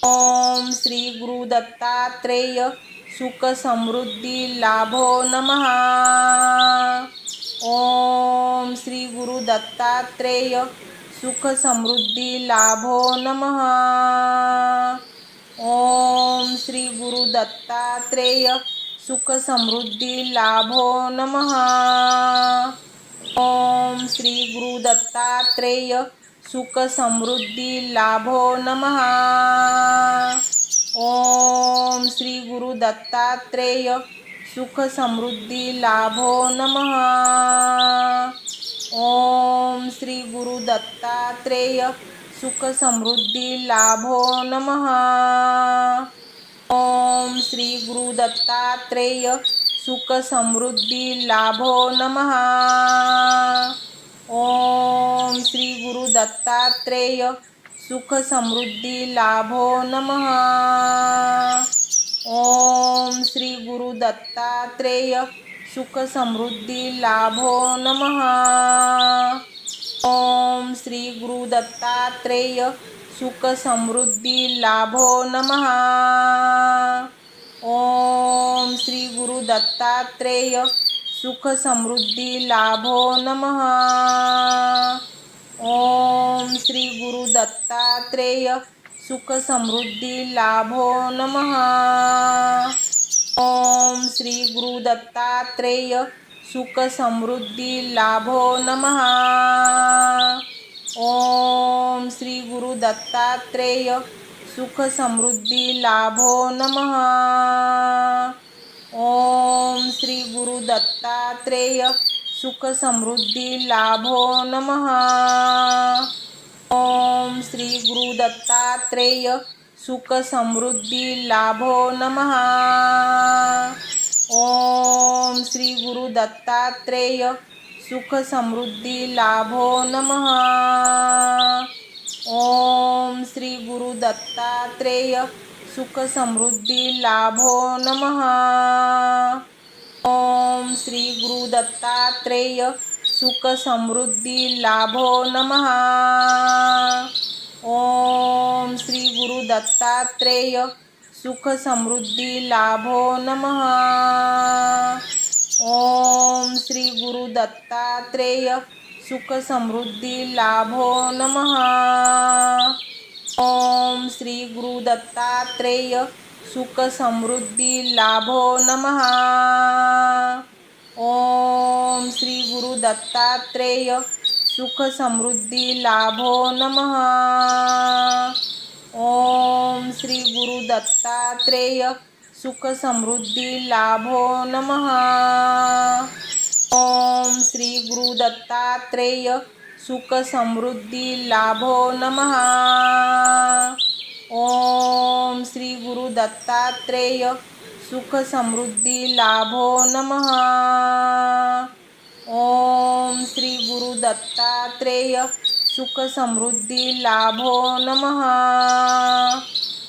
ओम श्री गुरु दत्तात्रेय सुख समृद्धी लाभो नमः। ओम श्री गुरु दत्तात्रेय सुख समृद्धी लाभो नमः। ओम श्री गुरु दत्तात्रेय सुख समृद्धी लाभो नमः। ओम श्री गुरु दत्तात्रेय सुख समृद्धी लाभो नमः। ओम श्री गुरु दत्तात्रेय सुख समृद्धी लाभो नमः। ओम श्री गुरु दत्तात्रेय सुख समृद्धी लाभो नमः। ओम श्री गुरु दत्तात्रेय सुख समृद्धी लाभो नमः। ओम श्री गुरु दत्तात्रेय सुख समृद्धी लाभो नमः। ओम श्री गुरु दत्तात्रेय सुख समृद्धी लाभो नमः। ओम श्री गुरु दत्तात्रेय सुख समृद्धी लाभो नमः। ओम श्री गुरु दत्तात्रेय सुख समृद्धी लाभो नमः। ओम श्री गुरु दत्तात्रेय सुख समृद्धी लाभो नमः। ओम श्री गुरु दत्तात्रेय सुख समृद्धी लाभो नमः। ओम श्री गुरु दत्तात्रेय सुख समृद्धी लाभो नमः। ओम श्री गुरु दत्तात्रेय सुख समृद्धी लाभो नमः। ओम श्री गुरु दत्तात्रेय सुख समृद्धी लाभो नमः। ओम श्री गुरु दत्तात्रेय सुख समृद्धी लाभो नमः। ओम श्री गुरु दत्तात्रेय सुख समृद्धी लाभो नमः। ओम श्री गुरु दत्तात्रेय सुख समृद्धी लाभो नमः। ओम श्री गुरु दत्तात्रेय सुख समृद्धी लाभो नमः। ओम श्री गुरु दत्तात्रेय सुख समृद्धी लाभो नमः। ओम श्री गुरु दत्तात्रेय सुख समृद्धी लाभो नमः। ओम श्री गुरु दत्तात्रेय सुख समृद्धी लाभो नमः। ओम श्री गुरु दत्तात्रेय सुख समृद्धी लाभो नमः। ओम श्री गुरु दत्तात्रेय सुख समृद्धी लाभो नमः। ओम श्री गुरु दत्तात्रेय सुख समृद्धी लाभो नमः। ओम श्री गुरु दत्तात्रेय सुख समृद्धी लाभो नमः।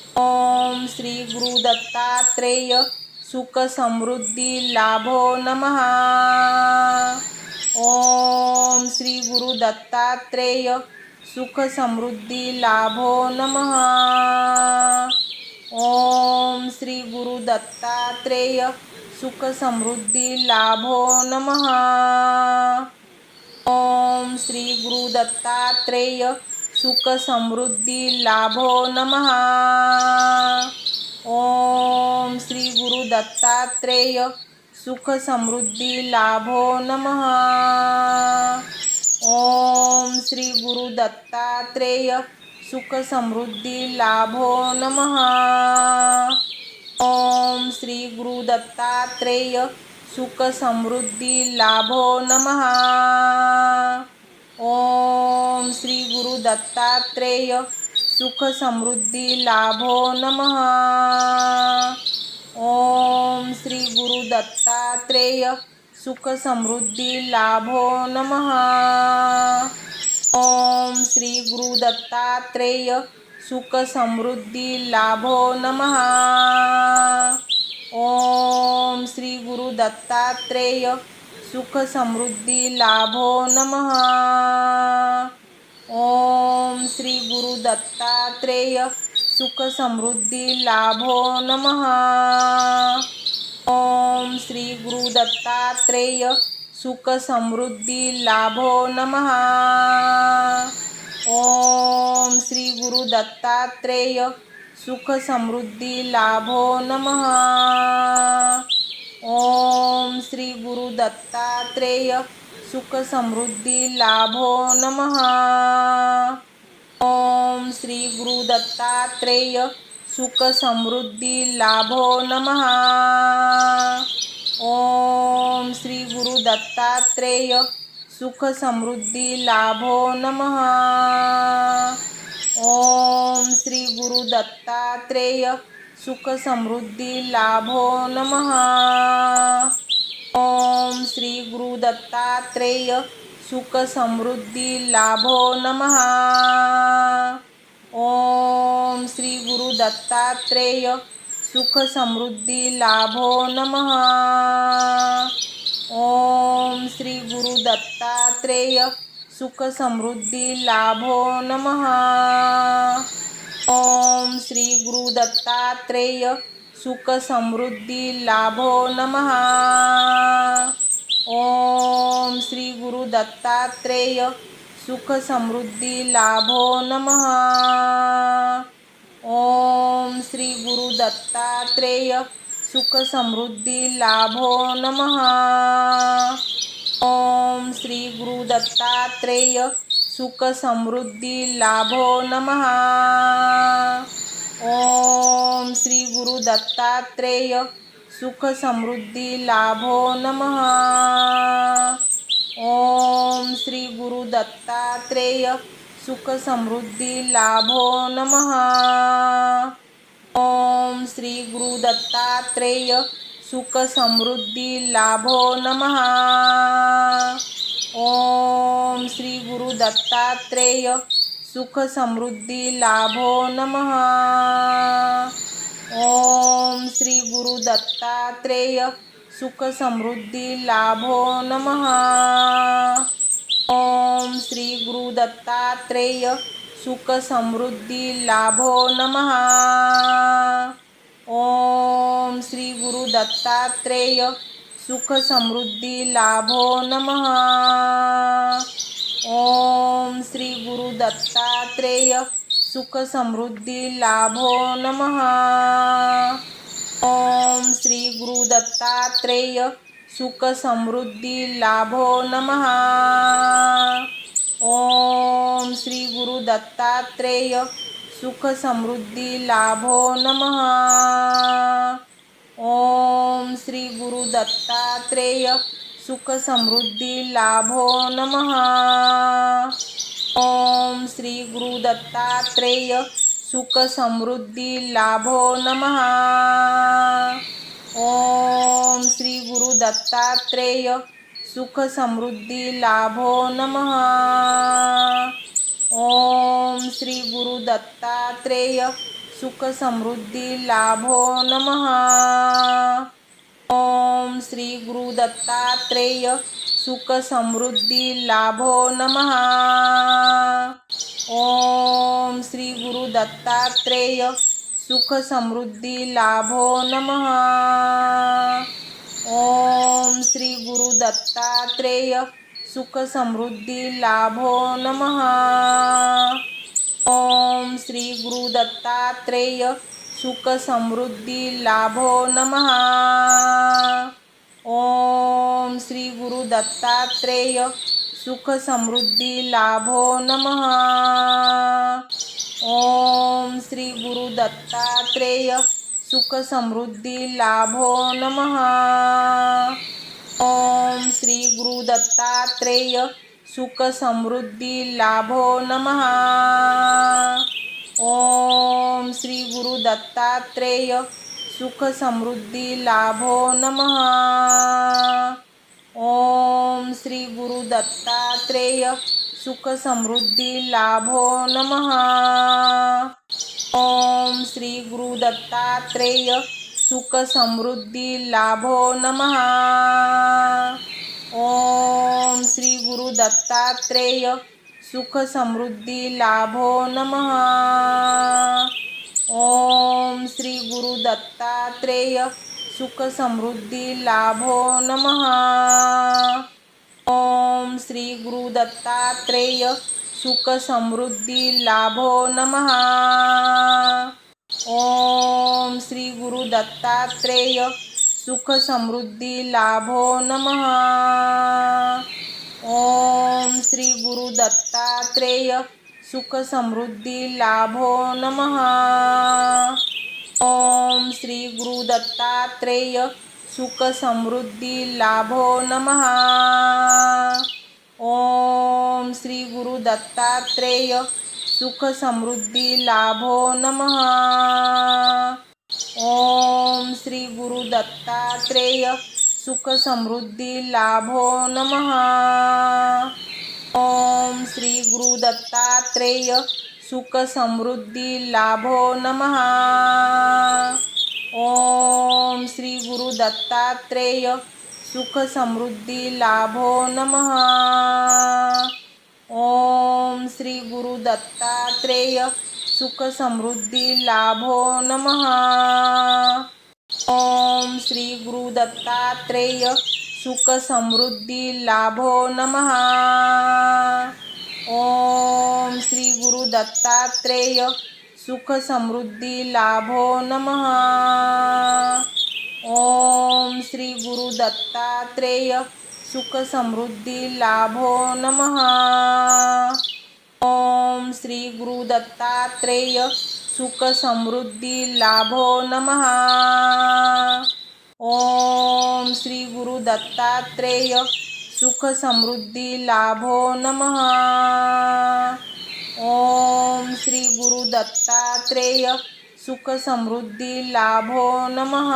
ओम श्री गुरु दत्तात्रेय सुख समृद्धी लाभो नमः। ओम श्री गुरु दत्तात्रेय सुख समृद्धी लाभो नमः। ओम श्री गुरु दत्तात्रेय सुख समृद्धी लाभो नमः। ओम श्री गुरु दत्तात्रेय सुख समृद्धी लाभो नमः। ओम श्री गुरु दत्तात्रेय सुख समृद्धी लाभो नमः। ओम श्री गुरु दत्तात्रेय सुख समृद्धी लाभो नमः। ओम श्री गुरु दत्तात्रेय सुख समृद्धी लाभो नमः। ओम श्री गुरु दत्तात्रेय सुख समृद्धी लाभो नमः। ओम श्री गुरु दत्तात्रेय सुख समृद्धी लाभो नमः। ओम श्री गुरु दत्तात्रेय सुख समृद्धी लाभो नमः। ओम श्री गुरु दत्तात्रेय सुख समृद्धी लाभो नमः। ओम श्री गुरु दत्तात्रेय सुख समृद्धी लाभो नमः। ओम श्री गुरु दत्तात्रेय सुख समृद्धी लाभो नमः। ओम श्री गुरु दत्तात्रेय सुख समृद्धी लाभो नमः। ओम श्री गुरु दत्तात्रेय सुख समृद्धी लाभो नमः। श्री गुरु दत्तात्रेय सुख समृद्धी लाभो नमः। ओम श्री गुरु दत्तात्रेय सुख समृद्धी लाभो नमः। ओम श्री गुरु दत्तात्रेय सुख समृद्धी लाभो नमः। ओम श्री गुरु दत्तात्रेय सुख समृद्धी लाभो नमः। ओम श्री गुरु दत्तात्रेय सुख समृद्धी लाभो नमः। ओम श्री गुरु दत्तात्रेय सुख समृद्धी लाभो नमः। ओम श्री गुरु दत्तात्रेय सुख समृद्धी लाभो नमः। ओम श्री गुरु दत्तात्रेय सुख समृद्धी लाभो नमः। ओम श्री गुरु दत्तात्रेय सुख समृद्धी लाभो नमः। ओम श्री गुरु दत्तात्रेय सुख समृद्धी लाभो नमः। ओम श्री गुरु दत्तात्रेय सुख समृद्धी लाभो नमः। ओम श्री गुरु दत्तात्रेय सुख समृद्धी लाभो नमः। ओम श्री गुरु दत्तात्रेय सुख समृद्धी लाभो नमः। ओम श्री गुरु दत्तात्रेय सुख समृद्धी लाभो नमः। ओम श्री गुरु दत्तात्रेय सुख समृद्धी लाभो नमः। ओम श्री गुरु दत्तात्रेय सुख समृद्धी लाभो नमः। ओम श्री गुरु दत्तात्रेय सुख समृद्धी लाभो नमः। ओम श्री गुरु दत्तात्रेय सुख समृद्धी लाभो नमः। ओम श्री गुरु दत्तात्रेय सुख समृद्धी लाभो नमः। ओम श्री गुरु दत्तात्रेय सुख समृद्धी लाभो नमः। ओम श्री गुरु दत्तात्रेय सुख समृद्धी लाभो नमः। ओम श्री गुरु दत्तात्रेय सुख समृद्धी लाभो नमः। ओम श्री गुरु दत्तात्रेय सुख समृद्धी लाभो नमः। ओम श्री गुरु दत्तात्रेय सुख समृद्धी लाभो नमः। ओम श्री गुरु दत्तात्रेय सुख समृद्धी लाभो नमः। ओम श्री गुरु दत्तात्रेय सुख समृद्धी लाभो नमः। ओम श्री गुरु दत्तात्रेय सुख समृद्धी लाभो नमः। ओम श्री गुरु दत्तात्रेय सुख समृद्धी लाभो नमः। ओम श्री गुरु दत्तात्रेय सुख समृद्धी लाभो नमः। ओम श्री गुरु दत्तात्रेय सुख समृद्धी लाभो नमः। ओम श्री गुरु दत्तात्रेय सुख समृद्धी लाभो नमः। ओम श्री गुरु दत्तात्रेय सुख समृद्धी लाभो नमः। ओम श्री गुरु दत्तात्रेय सुख समृद्धी लाभो नमः। ओम श्री गुरु दत्तात्रेय सुख समृद्धी लाभो नमः। ओम श्री गुरु दत्तात्रेय सुख समृद्धी लाभो नमः। ओम श्री गुरु दत्तात्रेय सुख समृद्धी लाभो नमः। ओम श्री गुरु दत्तात्रेय सुख समृद्धी लाभो नमः। ओम श्री गुरु दत्तात्रेय सुख समृद्धी लाभो नमः। ओम श्री गुरु दत्तात्रेय सुख समृद्धी लाभो नमः। ओम श्री गुरु दत्तात्रेय सुख समृद्धी लाभो नमः। ओम श्री गुरु दत्तात्रेय सुख समृद्धी लाभो नमः। ओम श्री गुरु दत्तात्रेय सुख समृद्धी लाभो नमः। ओम श्री गुरु दत्तात्रेय सुख समृद्धी लाभो नमः। ओम श्री गुरु दत्तात्रेय सुख समृद्धी लाभो नमः। ओम श्री गुरु दत्तात्रेय सुख समृद्धी लाभो नमः। ओम श्री गुरु दत्तात्रेय सुख समृद्धी लाभो नमः। ओम श्री गुरु दत्तात्रेय सुख समृद्धी लाभो नमः। ओम श्री गुरु दत्तात्रेय सुख समृद्धी लाभो नमः। ओम श्री गुरु दत्तात्रेय सुख समृद्धी लाभो नमः। ओम श्री गुरु दत्तात्रेय सुख समृद्धी लाभो नमः। ओम श्री गुरु दत्तात्रेय सुख समृद्धी लाभो नमः।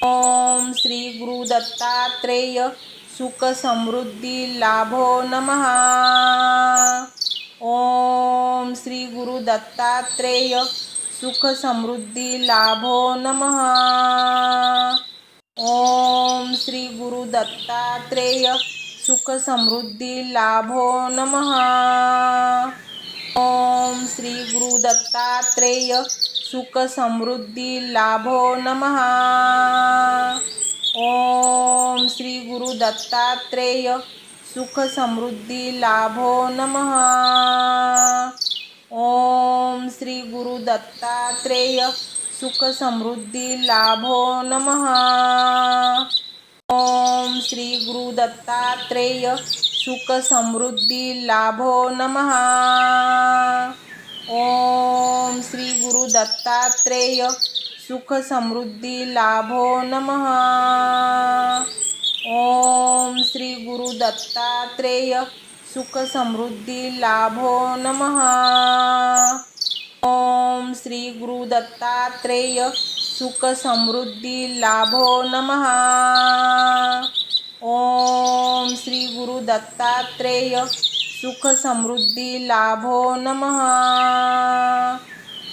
ओम श्री गुरु दत्तात्रेय सुख समृद्धी लाभो नमः। ओम श्री गुरु दत्तात्रेय सुख समृद्धी लाभो नमः। ओम श्री गुरु दत्तात्रेय सुख समृद्धी लाभो नमः। ओम श्री गुरु दत्तात्रेय सुख समृद्धी लाभो नमः। ओम श्री गुरु दत्तात्रेय सुख समृद्धी लाभो नमः। ओम श्री गुरु दत्तात्रेय सुख समृद्धी लाभो नमः। ओम श्री गुरु दत्तात्रेय सुख समृद्धी लाभो नमः। ओम श्री गुरु दत्तात्रेय सुख समृद्धी लाभो नमः। ओम श्री गुरु दत्तात्रेय सुख समृद्धी लाभो नमः। ओम श्री गुरु दत्तात्रेय सुख समृद्धी लाभो नमः। ओम श्री गुरु दत्तात्रेय सुख समृद्धी लाभो नमः।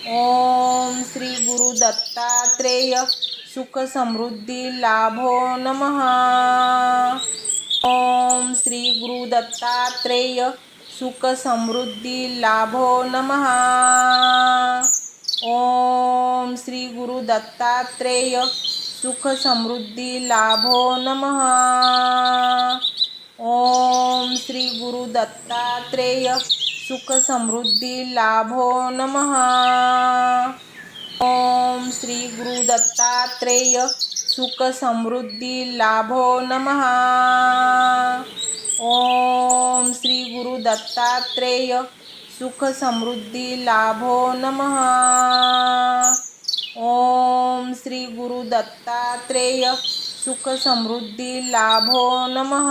ओम श्री गुरु दत्तात्रेय सुख समृद्धी लाभो नमः। ओम श्री गुरु दत्तात्रेय सुख समृद्धी लाभो नमः। ओम श्री गुरु दत्तात्रेय सुख समृद्धी लाभो नमः। ओम श्री गुरु दत्तात्रेय सुख समृद्धी लाभो नमः। ओम श्री गुरु दत्तात्रेय सुख समृद्धी लाभो नमः। ओम श्री गुरु दत्तात्रेय सुख समृद्धी लाभो नमः। ओम श्री गुरु दत्तात्रेय सुख समृद्धी लाभो नमः।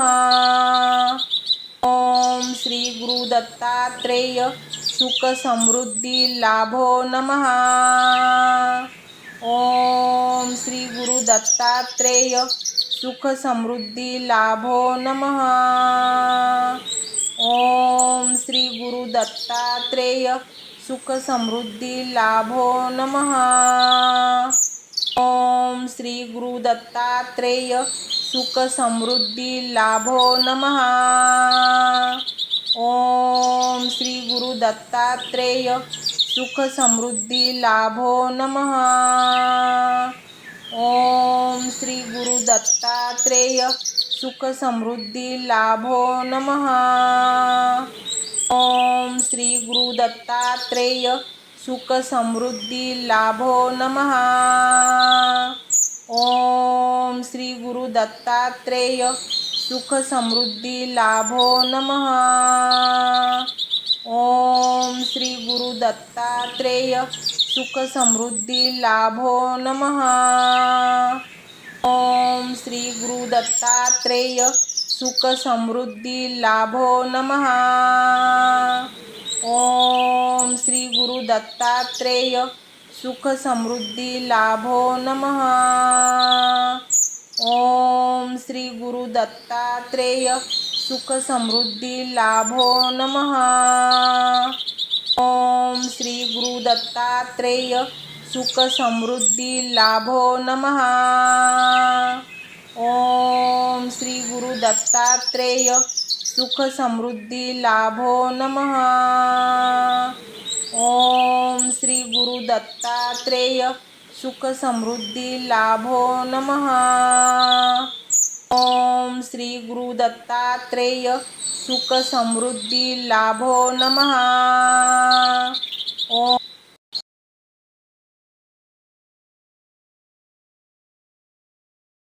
ओम श्री गुरु दत्तात्रेय सुख समृद्धी लाभो नमः। ओम श्री गुरु दत्तात्रेय सुख समृद्धी लाभो नमः। ओम श्री गुरु दत्तात्रेय सुख समृद्धी लाभो नमः। ओम श्री गुरु दत्तात्रेय सुख समृद्धी लाभो नमः। ओम श्री गुरु दत्तात्रेय सुख समृद्धी लाभो नमः। ओम श्री गुरु दत्तात्रेय सुख समृद्धी लाभो नमः। ओम श्री गुरु दत्तात्रेय सुख समृद्धी लाभो नमः। ओम श्री गुरु दत्तात्रेय सुख समृद्धी लाभो नमः। ओम श्री गुरु दत्तात्रेय सुख समृद्धी लाभो नमः। ओम श्री गुरु दत्तात्रेय सुख समृद्धी लाभो नमः। ओम श्री गुरु दत्तात्रेय सुख समृद्धी लाभो नमः। ओम श्री गुरु दत्तात्रेय सुख समृद्धी लाभो नमः। ओम श्री गुरु दत्तात्रेय सुख समृद्धी लाभो नमः। ओम श्री गुरु दत्तात्रेय सुख समृद्धी लाभो नमः। ओम श्री गुरु दत्तात्रेय सुख समृद्धी लाभो नमः। ओम श्री गुरु दत्तात्रेय सुख समृद्धी लाभो नमः। ओम